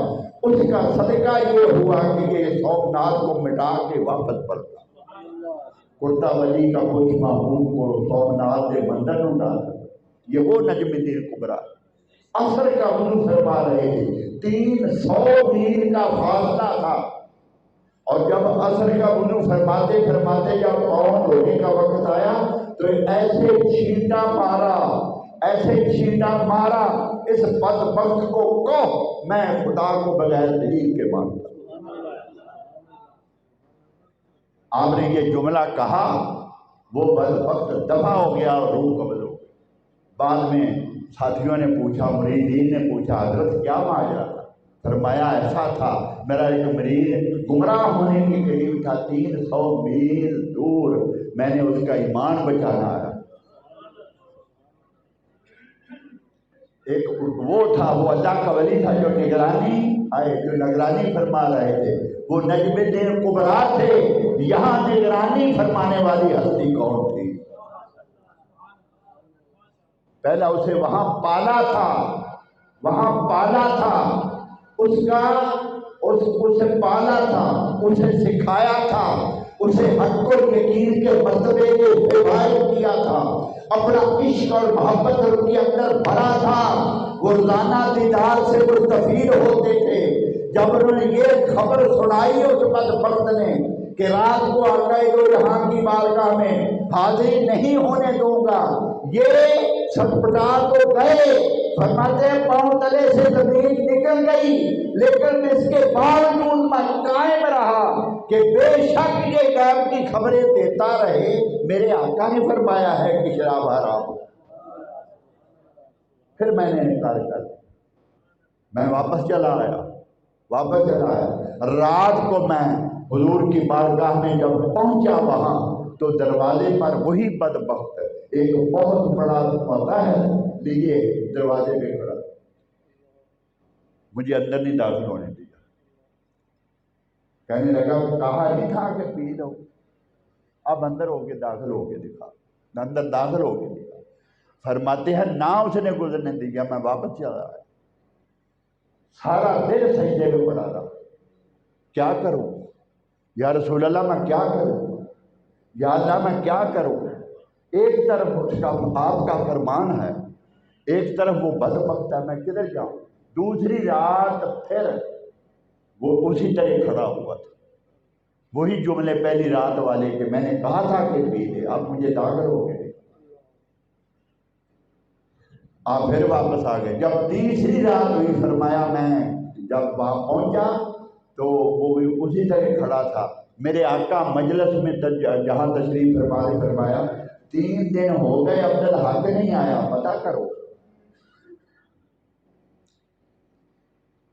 اس کا صدقہ یہ ہوا کہ یہ سومناتھ کو مٹا کے واپس پلٹا۔ کرتا ولی کا کچھ محمود کو سومناتھ کے مندر میں ڈالا، یہ وہ نجم الدین کبرا عصر کا وضو فرما رہے تھے۔ 300 میل کا فاصلہ تھا، اور جب عصر کا وضو فرماتے جب پاؤں دھونے کا وقت آیا تو ایسے چھینٹا مارا اس بدبخت کو کہو میں خدا کو بغیر دلیل کے مانتا۔ آپ نے یہ جملہ کہا، وہ بدبخت دفع ہو گیا اور روح قبض ہو گئی۔ بعد میں ساتھیوں نے پوچھا، مریدین نے پوچھا، حضرت کیا ماجرا تھا؟ فرمایا ایسا تھا، میرا ایک مرید گمراہ ہونے کے قریب تھا، 300 میل دور، میں نے اس کا ایمان بچانا آیا۔ ایک وہ تھا، وہ اللہ کا ولی تھا جو نگرانی فرما رہے تھے، وہ نجم الدین کبرا تھے۔ یہاں نگرانی فرمانے والی ہستی کون تھی؟ پہلا اسے وہاں پالا تھا، اسے پالا تھا، اسے سکھایا تھا، اسے حق و یقین کے مرتبے کے حوالے کیا تھا، اپنا عشق اور محبت ان کے اندر بھرا تھا، وہ روزانہ دیدار سے مستفید ہوتے تھے۔ جب انہوں نے یہ خبر سنائی اس بدبخت نے کہ رات کو آقا دو جہاں کی بارگاہ میں حاضری نہیں ہونے دوں گا، یہ چھٹپٹا تو گئے، فرماتے ہیں پاؤں تلے سے زمین نکل گئی، لیکن اس کے باوجود میں قائم رہا کہ بے شک یہ غیب کی خبریں دیتا رہے، میرے آقا نے فرمایا ہے کہ شراب حرام۔ پھر میں نے انکار کر دیا، میں واپس چلا آیا۔ رات کو میں حضور کی بارگاہ میں جب پہنچا وہاں تو دروازے پر وہی بدبخت ایک بہت بڑا ہوتا ہے لیے دروازے پہ کھڑا، مجھے اندر نہیں داخل ہونے دیا، کہنے لگا کہا نہیں تھا کہ پی لو، اب اندر ہو کے داخل ہو کے دکھا، اندر داخل ہو کے دکھا۔ فرماتے ہیں نہ اس نے گزرنے دیا، میں واپس چلا آیا، سارا دل سجدے میں پڑا رہا، کیا کروں یا رسول اللہ، میں کیا کروں یا اللہ، میں کیا کروں؟ ایک طرف اس کا آپ کا فرمان ہے، ایک طرف وہ بدبخت ہے، میں کدھر جاؤں؟ دوسری رات پھر وہ اسی طرح کھڑا ہوا تھا، وہی جملے پہلی رات والے کہ میں نے کہا تھا کہ پی لے، اب مجھے داخل ہو گئے۔ آپ پھر واپس آ گئے۔ جب تیسری رات ہوئی، فرمایا میں جب وہاں پہنچا تو وہ بھی اسی طرح کھڑا تھا۔ میرے آقا مجلس میں جہاں تشریف فرمایا 3 دن ہو گئے عبدالحق نہیں آیا، پتہ کرو۔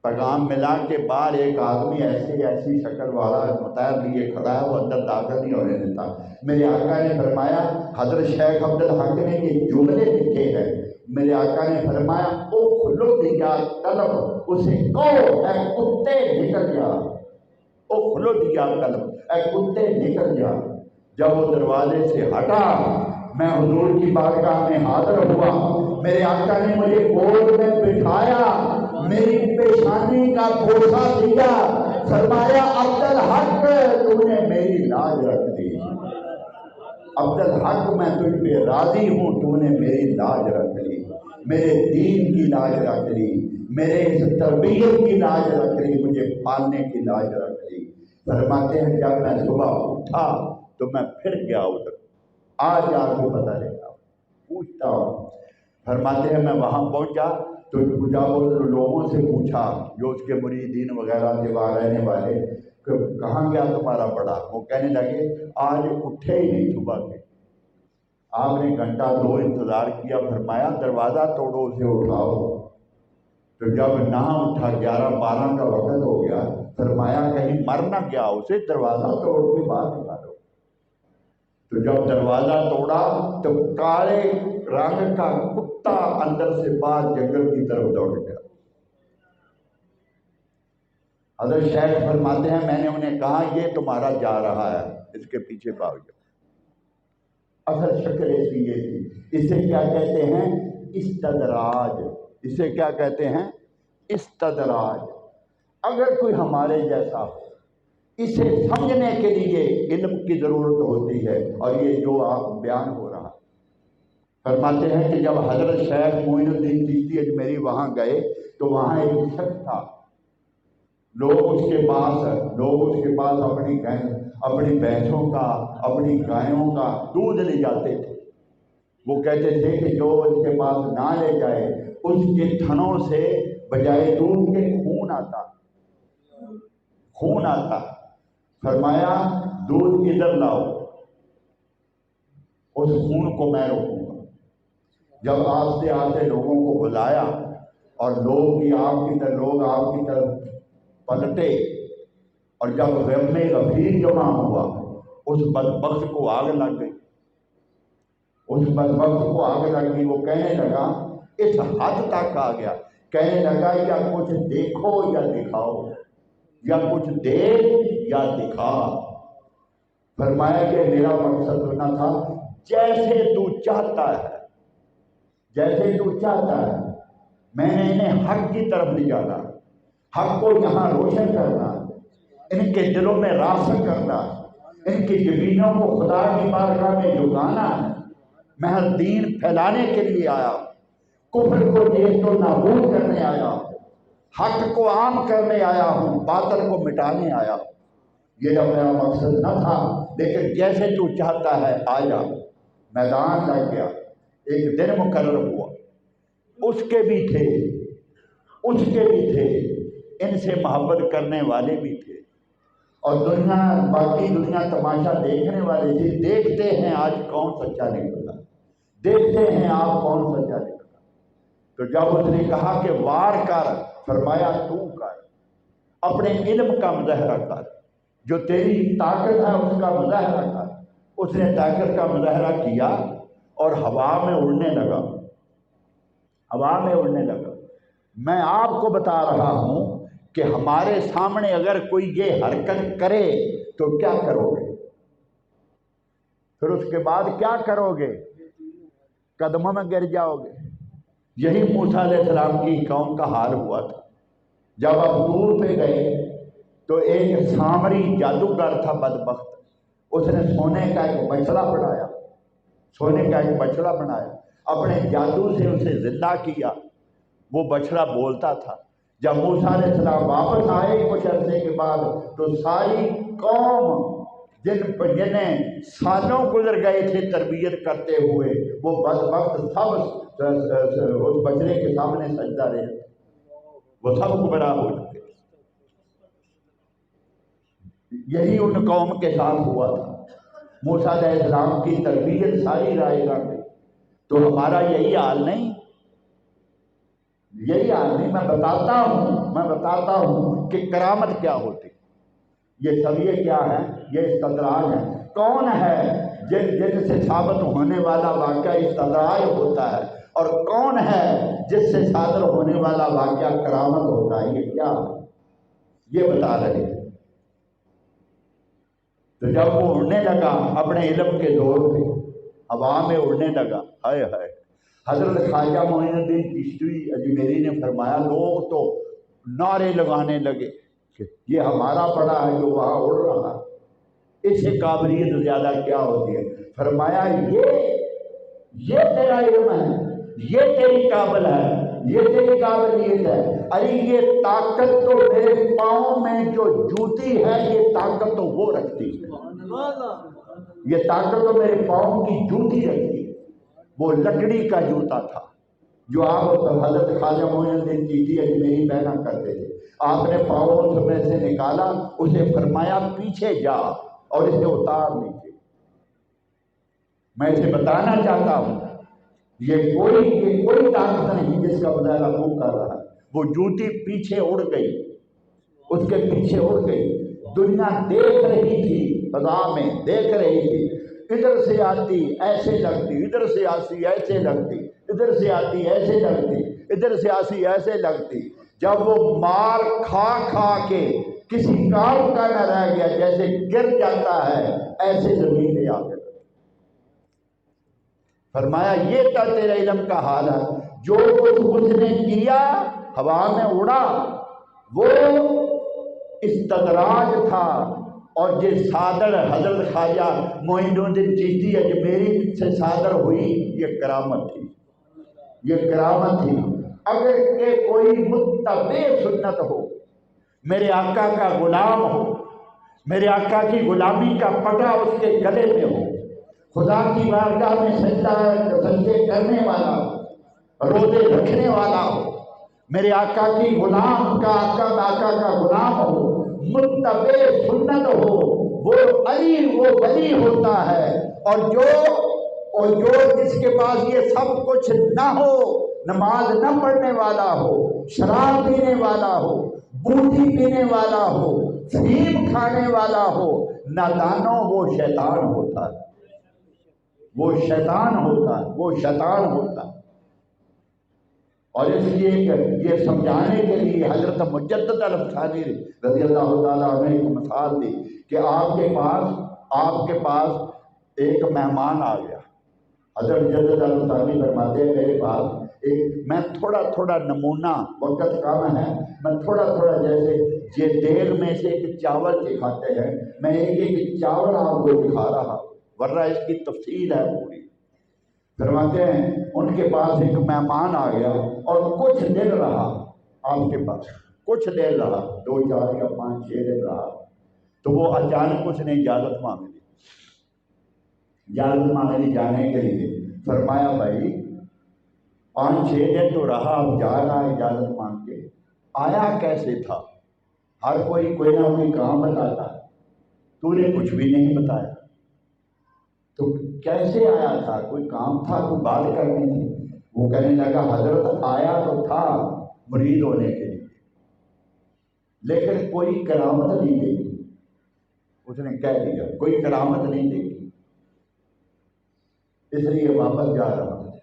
پیغام ملا کے بعد ایک آدمی ایسی شکل والا مطالب لیے کھڑا ہے، وہ اندر داخل نہیں ہونے دیتا۔ میرے آقا نے فرمایا حضرت شیخ عبدالحق نے یہ جملے لکھے ہیں، میرے آقا نے فرمایا اخلد یا طلب، اسے کہو اے کتے نکل جا، اخلد یا طلب، اے کتے نکل جا۔ جب وہ دروازے سے ہٹا میں حضور کی بارگاہ میں حاضر ہوا، میرے آقا نے مجھے گود میں بٹھایا، میری پیشانی کا بوسہ دیا، فرمایا عبدالحق تم نے میری لاج رکھ دی، عبدالحق میں تجھ پہ راضی ہوں، تو نے میری لاج رکھ لی، میرے دین کی لاج رکھ لی، میرے اس تربیت کی لاج رکھ لی، مجھے پالنے کی لاج رکھ لی۔ فرماتے ہیں جب میں صبح اٹھا تو میں پھر گیا ادھر، آج آ کے پتہ لگا، پوچھتا ہوں۔ فرماتے ہیں میں وہاں پہنچا تو جب لوگوں سے پوچھا جو اس کے مریدین وغیرہ تھے وہاں رہنے والے کہ کہاں گیا تمہارا بڑا، وہ کہنے لگے آج اٹھے ہی نہیں صبح کے۔ آپ نے گھنٹہ دو انتظار کیا، فرمایا دروازہ توڑو اسے اٹھاؤ، تو جب نہ اٹھا 11-12 کا وقت ہو گیا، فرمایا کہیں مر نہ گیا، اسے دروازہ توڑ کے باہر نکالو۔ تو جب دروازہ توڑا تو کالے رنگ کا کتا اندر سے باہر جنگل کی طرف دوڑ گیا۔ حضرت شیخ فرماتے ہیں میں نے انہیں کہا یہ تمہارا جا رہا ہے، اس کے پیچھے بھاگ جاؤ۔ اصل شکل اس کی یہ تھی۔ اسے کیا کہتے ہیں؟ استدراج۔ اسے کیا کہتے ہیں؟ استدراج۔ اگر کوئی ہمارے جیسا ہو، اسے سمجھنے کے لیے علم کی ضرورت ہوتی ہے، اور یہ جو آپ بیان ہو رہا۔ فرماتے ہیں کہ جب حضرت شیخ معین الدین چشتی اجمیری وہاں گئے تو وہاں ایک شخص تھا، لوگ اس کے پاس اپنی بھینسوں کا، اپنی گایوں کا دودھ لے جاتے تھے۔ وہ کہتے تھے کہ جو اس کے پاس نہ لے جائے اس کے تھنوں سے بجائے دودھ کے خون آتا۔ فرمایا دودھ ادھر لاؤ، اس خون کو میں روکوں گا۔ جب آہستہ آہستہ لوگوں کو بلایا اور لوگ آپ کی طرف پلٹے، اور جب غم غفیر جمع ہوا، اس بدبخت کو آگ لگ گئی۔ وہ کہنے لگا، اس حد تک آ گیا، کہنے لگا یا کچھ دیکھو یا دکھاؤ، یا کچھ دیکھ یا دکھا۔ فرمایا کہ میرا مقصد تو نہ تھا، جیسے تو چاہتا ہے میں نے انہیں حق کی طرف لے جانا، حق کو یہاں روشن کرنا، ان کے دلوں میں راسخ کرنا، ان کی زمینوں کو خدا کی بارگاہ میں جھکانا ہے۔ میں دین پھیلانے کے لیے آیا، کفر کو نیست و نابود کرنے آیا، حق کو عام کرنے آیا ہوں، باطل کو مٹانے آیا ہوں۔ یہ میرا مقصد نہ تھا، لیکن جیسے تو چاہتا ہے آ جا۔ میدان لگ گیا، ایک دن مقرر ہوا، اس کے بھی تھے، ان سے محبت کرنے والے بھی تھے، اور باقی دنیا تماشا دیکھنے والے تھے۔ دیکھتے ہیں آج کون سچا نکلتا، دیکھتے ہیں آپ کون سچا نکلتا۔ تو جب اس نے کہا کہ وار کر، فرمایا تو کر، اپنے علم کا مظاہرہ کر، جو تیری طاقت ہے اس کا مظاہرہ کر۔ اس نے طاقت کا مظاہرہ کیا اور ہوا میں اڑنے لگا۔ میں آپ کو بتا رہا ہوں کہ ہمارے سامنے اگر کوئی یہ حرکت کرے تو کیا کرو گے؟ پھر اس کے بعد کیا کرو گے؟ قدموں میں گر جاؤ گے۔ یہی موسیٰ علیہ السلام کی قوم کا حال ہوا تھا۔ جب آپ دور پہ گئے تو ایک سامری جادوگر تھا بدبخت، اس نے سونے کا ایک بچڑا بنایا، اپنے جادو سے اسے زندہ کیا۔ وہ بچڑا بولتا تھا۔ جب موسیٰ علیہ السلام واپس آئے کچھ عرصے کے بعد تو ساری قوم جنہیں سالوں گزر گئے تھے تربیت کرتے ہوئے، وہ بدبخت سب اس بچڑے کے سامنے سجدہ رہے، وہ سب گمراہ ہو چکے۔ یہی ان قوم کے ساتھ ہوا تھا۔ موسیٰ علیہ السلام کی تربیت ساری رائے گاہ میں، تو ہمارا یہی حال نہیں۔ میں بتاتا ہوں کہ کرامت کیا ہوتی، یہ سویے کیا ہے، یہ استدراج ہے۔ کون ہے جن سے ثابت ہونے والا واقعہ استدراج ہوتا ہے، اور کون ہے جس سے صادر ہونے والا واقعہ کرامت ہوتا ہے؟ یہ کیا ہے؟ یہ بتا رہے ہیں۔ تو جب وہ اڑنے لگا اپنے علم کے زور پہ، ہوا میں اڑنے لگا، ہائے ہائے، حضرت خواجہ معین الدین چشتی اجمیری نے فرمایا لوگ تو نعرے لگانے لگے کہ یہ ہمارا بڑا ہے جو وہاں اڑ رہا ہے۔ اس سے قابلیت زیادہ کیا ہوتی ہے؟ فرمایا یہ تیرا علم ہے، یہ تیری قابل ہے، یہ تیری قابلیت ہے۔ ارے یہ طاقت تو میرے پاؤں میں جو جوتی ہے، یہ طاقت تو وہ رکھتی ہے، یہ طاقت تو میرے پاؤں کی جوتی رکھتی ہے۔ وہ لکڑی کا جوتا تھا جو آپ حضرت خواجہ معین الدین چشتی اجمیری پہنا کرتے تھے۔ آپ نے پاؤں اس میں سے نکالا، اسے فرمایا پیچھے جا اور اسے اتار لیجیے۔ میں اسے بتانا چاہتا ہوں یہ کوئی طاقت نہیں جس کا مظاہرہ وہ کر رہا ہے۔ وہ جوتی پیچھے اڑ گئی، اس کے پیچھے اڑ گئی۔ دنیا دیکھ رہی تھی، فضا میں دیکھ رہی تھی، ادھر سے آتی ایسے لگتی، ادھر سے آتی ایسے لگتی، ادھر سے آتی ایسے لگتی، ادھر سے آتی ایسے لگتی۔ جب وہ مار کھا کھا کے کسی کام کا نہ رہ گیا، جیسے گر جاتا ہے ایسے زمین پہ آ گیا۔ فرمایا یہ تھا تیرے علم کا حال ہے، جو کچھ اس نے کیا ہوا میں اڑا وہ استدراج تھا۔ اور جو صادر حضرت خواجہ معین الدین چشتی اجمیری سے صادر ہوئی، یہ کرامت تھی، یہ کرامت تھی۔ اگر کہ کوئی متبع سنت ہو، میرے آقا کا غلام ہو، میرے آقا کی غلامی کا پٹا اس کے گلے میں ہو، خدا کی بارگاہ میں سجدے کرنے والا ہو، روزے رکھنے والا ہو، میرے آقا کی غلام کا آقا کا غلام ہو، متبع سنت ہو، وہ علی وہ ولی ہوتا ہے۔ اور جو جس کے پاس یہ سب کچھ نہ ہو، نماز نہ پڑھنے والا ہو، شراب پینے والا ہو، بوٹی پینے والا ہو، فیم کھانے والا ہو، نادانوں وہ شیطان ہوتا ہے، وہ شیطان ہوتا ہے، وہ شیطان ہوتا ہے۔ اور اس لیے یہ سمجھانے کے لیے حضرت مجدد الفسانی رضی اللہ تعالیٰ عنہ نے مثال دی کہ آپ کے پاس ایک مہمان آ گیا۔ حضرت مجدد الفسانی فرماتے ہیں میرے پاس میں تھوڑا نمونہ، وقت کم ہے، میں تھوڑا جیسے یہ دیگ میں سے ایک چاول دکھاتے ہیں، میں ایک چاول آپ کو دکھا رہا ہوں، ورنہ اس کی تفصیل ہے پوری۔ فرماتے ہیں ان کے پاس ایک مہمان آ گیا اور کچھ دن رہا آپ کے پاس، کچھ دیر رہا، 2 4 یا 5 6 دن رہا۔ تو وہ اچانک اس نے اجازت مانگ لی، اجازت مانگ لی جانے کے لیے۔ فرمایا بھائی 5 6 دن تو رہا، اب جا رہا اجازت مانگ کے، آیا کیسے تھا؟ ہر کوئی نہ کوئی کام بتاتا، تو نے کچھ بھی نہیں بتایا، تو کیسے آیا تھا؟ کوئی کام تھا، کوئی بات کرنی تھی؟ وہ کہنے لگا حضرت آیا تو تھا مرید ہونے کے لیے، لیکن کوئی کرامت نہیں دیکھی۔ اس نے کہہ دیا کوئی کرامت نہیں دیکھی، اس لیے واپس جا رہا تھا۔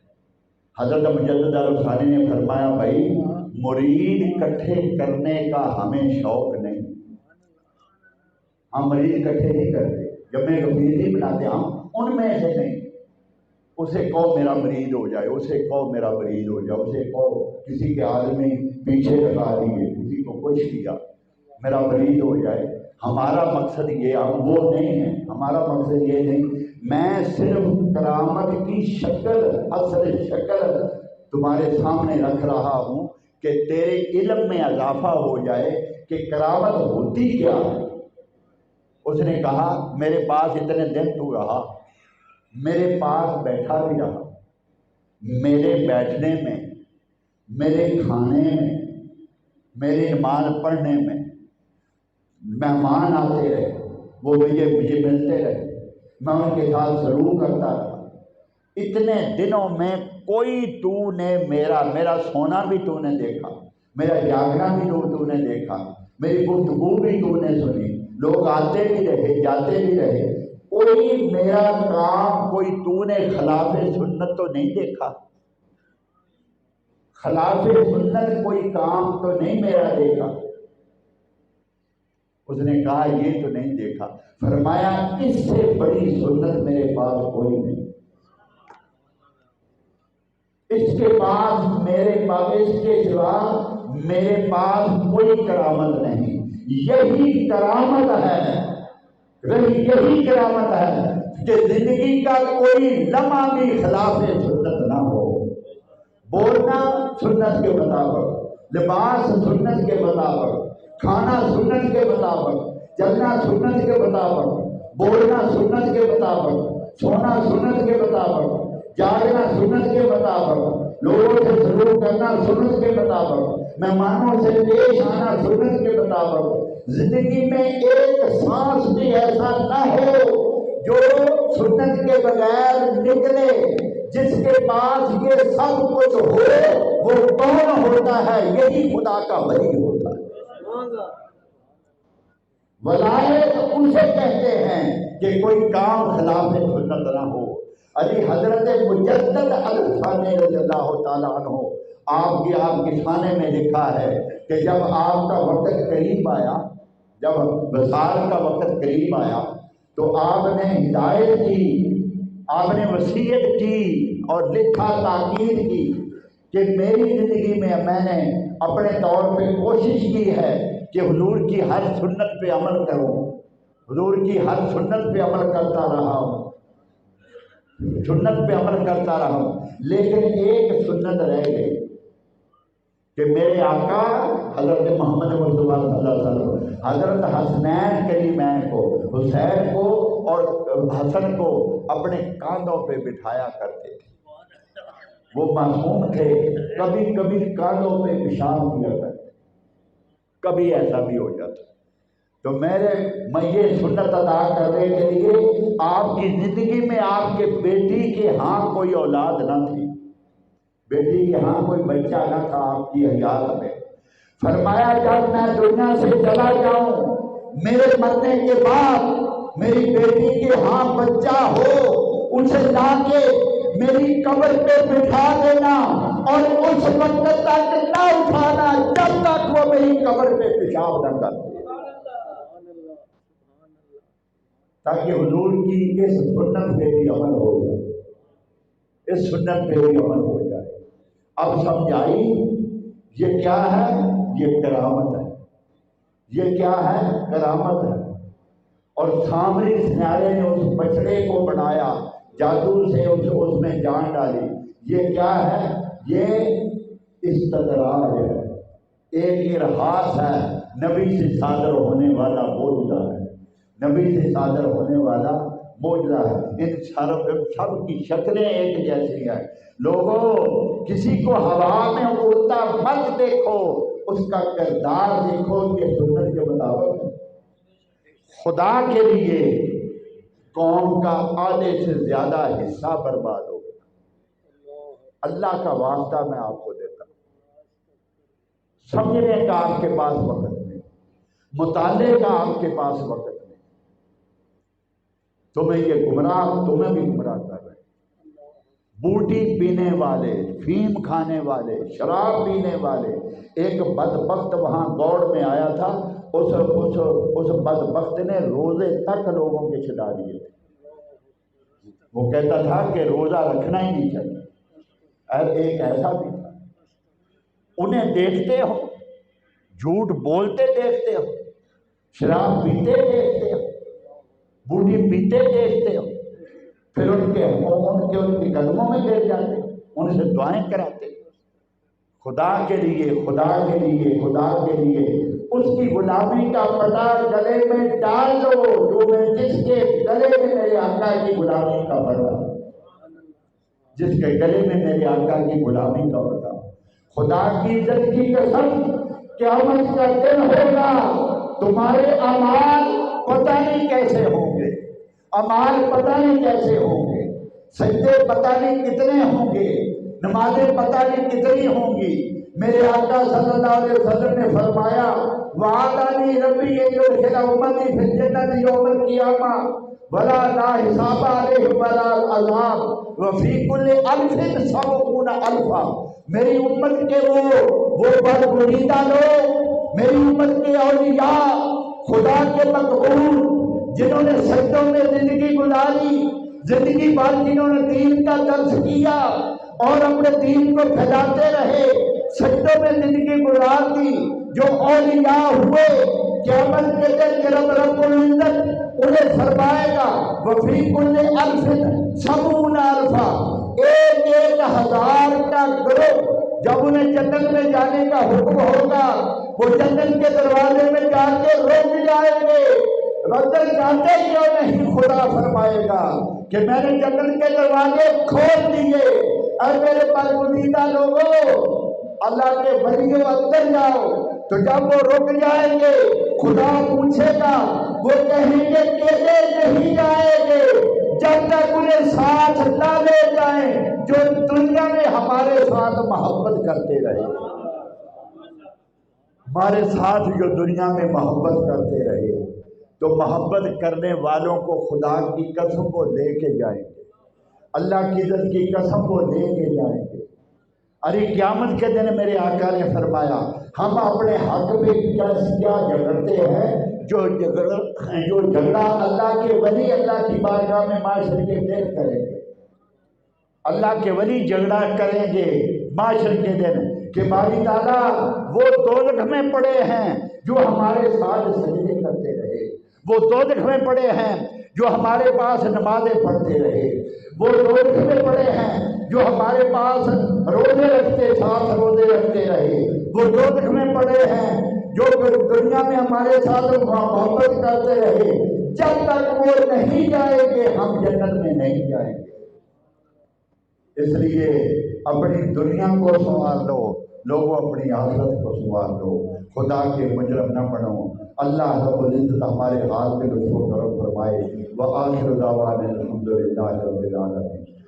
حضرت مجدد الفسانی نے فرمایا بھائی مرید اکٹھے کرنے کا ہمیں شوق نہیں، ہم مرید اکٹھے نہیں کرتے، جب میں غفیر نہیں بناتے، ہم ان میں سے نہیں۔ اسے کہو میرا مرید ہو جائے، اسے کہو میرا مرید ہو جائے، اسے کہو کسی کے آدمی پیچھے لگا دیے، کسی کو کچھ کیا، میرا مرید ہو جائے۔ ہمارا مقصد یہ، ہم وہ نہیں ہیں، ہمارا مقصد یہ نہیں۔ میں صرف کرامت کی شکل، اصل شکل تمہارے سامنے رکھ رہا ہوں کہ تیرے علم میں اضافہ ہو جائے کہ کرامت ہوتی کیا ہے۔ اس نے کہا میرے پاس اتنے دن تو رہا، میرے پاس بیٹھا بھی رہا، میرے بیٹھنے میں، میرے کھانے میں، میری نماز پڑھنے میں مہمان آتے رہے، وہ مجھے ملتے رہے، میں ان کے ساتھ سلوک کرتا رہا۔ اتنے دنوں میں کوئی تو نے میرا سونا بھی تو نے دیکھا، میرا جاگنا بھی تو نے دیکھا، میری گفتگو بھی تو نے سنی، لوگ آتے بھی رہے جاتے بھی رہے، کوئی میرا کام، کوئی تو نے خلاف سنت تو نہیں دیکھا، خلاف سنت کوئی کام تو نہیں میرا دیکھا۔ اس نے کہا یہ تو نہیں دیکھا۔ فرمایا اس سے بڑی سنت میرے پاس کوئی نہیں، اس کے پاس اس کے سوا میرے پاس کوئی کرامت نہیں۔ یہی کرامت ہے رہی یہی کرامت ہے کہ زندگی کا کوئی لمحہ بھی خلاف سنت نہ ہو، بولنا سنت کے مطابق، لباس سنت کے مطابق، کھانا سنت کے مطابق، چلنا سنت کے مطابق، بولنا سنت کے مطابق، سونا سنت کے مطابق، جاگنا سنت کے مطابق، لوگوں سے سلوک کرنا سنت کے مطابق، مہمانوں سے پیش آنا سنت کے مطابق۔ زندگی میں ایک سانس بھی ایسا نہ ہو جو سنت کے بغیر نکلے۔ جس کے پاس یہ سب کچھ ہو وہ کون ہوتا ہے؟ یہی خدا کا ولی ہوتا ہے۔ ولایت اسے کہتے ہیں کہ کوئی کام خلاف سنت نہ ہو۔ علی حضرت مجدد الثانی رضی اللہ تعالیٰ عنہ آپ کے خانے میں لکھا ہے کہ جب آپ کا وقت قریب آیا، جب وصال کا وقت قریب آیا تو آپ نے ہدایت کی، آپ نے وصیت کی اور لکھا، تاکید کی کہ میری زندگی میں نے اپنے طور پہ کوشش کی ہے کہ حضور کی ہر سنت پہ عمل کروں، حضور کی ہر سنت پہ عمل کرتا رہا ہوں، سنت پہ عمل کرتا رہا ہوں، لیکن ایک سنت رہ گئی کہ میرے آقا حضرت محمد مصطفیٰ صلی اللہ علیہ وسلم حضرت حسنین کریمین کو، حسین کو اور حسن کو اپنے کاندھوں پہ بٹھایا کرتے تھے۔ وہ معصوم تھے، کبھی کبھی کاندھوں پہ پیشاب کیا کرتے، کبھی ایسا بھی ہو جاتا۔ تو میں یہ سنت ادا کرنے کے لیے آپ کی زندگی میں آپ کے بیٹی کے ہاں کوئی اولاد نہ تھی، بیٹی کے ہاں کوئی بچہ نہ تھا آپ کی حیات میں۔ فرمایا جب میں دنیا سے چلا جاؤں، میرے مرنے کے بعد میری بیٹی کے ہاں بچہ ہو، اسے لا کے میری قبر پہ بٹھا دینا اور اس وقت تک نہ اٹھانا جب تک وہ میری قبر پہ پیشاب نہ کر دے، تاکہ حضور کی اس سنت پہ بھی عمل ہو جائے، اس سنت پہ بھی عمل ہو جائے۔ اب سمجھائی یہ کیا ہے؟ یہ کرامت ہے، یہ کیا ہے؟ کرامت ہے۔ اور سامری سنارے نے اس بچڑے کو بنایا، جادو سے اس میں جان ڈالی۔ یہ کیا ہے؟ یہ استدراج ہے، ایک ارہاس ہے، نبی سے صادر ہونے والا معجزہ ہے، نبی سے صادر ہونے والا معجزہ ہے۔ ان سب کی شکلیں ایک جیسی ہیں۔ لوگوں، کسی کو ہوا میں اڑتا مت دیکھو، اس کا کردار دیکھو کہ سنت کے مطابق ہے۔ خدا کے لیے قوم کا آدھے سے زیادہ حصہ برباد ہو گیا۔ اللہ کا واسطہ میں آپ کو دیتا ہوں، سمجھنے کا آپ کے پاس وقت نہیں، مطالعے کا آپ کے پاس وقت نہیں، تمہیں یہ گمراہ، تمہیں بھی گمراہ کر رہے ہیں۔ بوٹی پینے والے، فیم کھانے والے، شراب پینے والے، ایک بدبخت وہاں گوڑ میں آیا تھا، اس بدبخت نے روزے تک لوگوں کے چھڑا دیے تھے۔ وہ کہتا تھا کہ روزہ رکھنا ہی نہیں چاہیے۔ ایک ایسا بھی تھا، انہیں دیکھتے ہو، جھوٹ بولتے دیکھتے ہو، شراب پیتے دیکھتے ہو، بوٹی پیتے دیکھتے ہو، پھر ان کے قدموں میں گر جاتے، ان سے دعائیں کراتے۔ خدا کے لیے، خدا کے لیے، خدا کے لیے اس کی غلامی کا پتہ گلے میں ڈال دو، جس کے گلے میں میرے آقا کی غلامی کا پتہ، جس کے گلے میں میرے آقا کی غلامی کا پتہ۔ خدا کی عزت کی قسم، قیامت کا دن ہوگا، تمہارے اعمال پتہ نہیں کیسے ہوں گے، اعمال پتہ نہیں کیسے ہوں گے، سجدے پتہ نہیں کتنے ہوں گے، نمازیں پتہ نہیں کتنی ہوں گی۔ میرے آقا صلی اللہ علیہ وسلم نے فرمایا، وعدنی ربی یدخل امتی فی الجنۃ یوم القیامہ ولا لا حساب علیہم ولا عذاب وفی کل الف سبعون الفا۔ میری امت کے وہ بدگزیدہ لوگ، میری امت کے اولیاء، خدا کے مقبول، جنہوں نے سجدوں میں زندگی گزاری، زندگی بھر جنہوں نے دین کا درس کیا اور اپنے دین کو پھیلاتے رہے، سجدوں میں زندگی گزار دی، جو اولیاء ہوئے، قیامت کے دن رب العزت انہیں فرمائے گا وفی کل الف سبعون الفا، ایک ایک ہزار کا گروہ جب انہیں جنت میں جانے کا حکم ہوگا وہ جنت کے دروازے میں جا کے رک جائیں گے۔ اندر جاتے کیوں نہیں؟ خدا فرمائے گا کہ میں نے جنت کے دروازے کھول دیے، اور میرے برگزیدہ لوگوں اللہ کے ولیوں اندر جاؤ۔ تو جب وہ رک جائیں گے خدا پوچھے گا، وہ کہیں گے کیسے نہیں جائیں گے جب تک انہیں ساتھ نہ لے جائیں جو دنیا میں ہمارے ساتھ محبت کرتے رہے، ہمارے ساتھ جو دنیا میں محبت کرتے رہے۔ تو محبت کرنے والوں کو خدا کی قسم کو لے کے جائیں گے، اللہ کی عزت کی قسم کو لے کے جائیں گے۔ ارے قیامت کے دن میرے آقا نے فرمایا ہم اپنے حق میں کیا جھگڑتے ہیں، جو جھگڑا اللہ کے ولی اللہ کی بارگاہ میں معاشر کے دن کریں گے، اللہ کے ولی جھگڑا کریں گے معاشر کے دن کہ باری تعالیٰ وہ دوزخ میں پڑے ہیں جو ہمارے ساتھ سجدے کرتے رہے، وہ دوزخ میں پڑے ہیں جو ہمارے پاس نمازیں پڑھتے رہے، وہ دوزخ میں پڑے ہیں جو ہمارے پاس روزے رکھتے ساتھ روزے رکھتے رہے، وہ دوزخ میں پڑے ہیں جو دنیا میں ہمارے ساتھ محبت کرتے رہے۔ جب تک وہ نہیں جائیں گے ہم جنت میں نہیں جائیں گے۔ اس لیے اپنی دنیا کو سنوار لو لوگوں، اپنی آخرت کو سنوار لو، خدا کے مجرم نہ بنو۔ اللہ رب العزت ہمارے حال میں لطف و کرم فرمائے۔ وآخر دعوانا الحمد للہ رب العالمین۔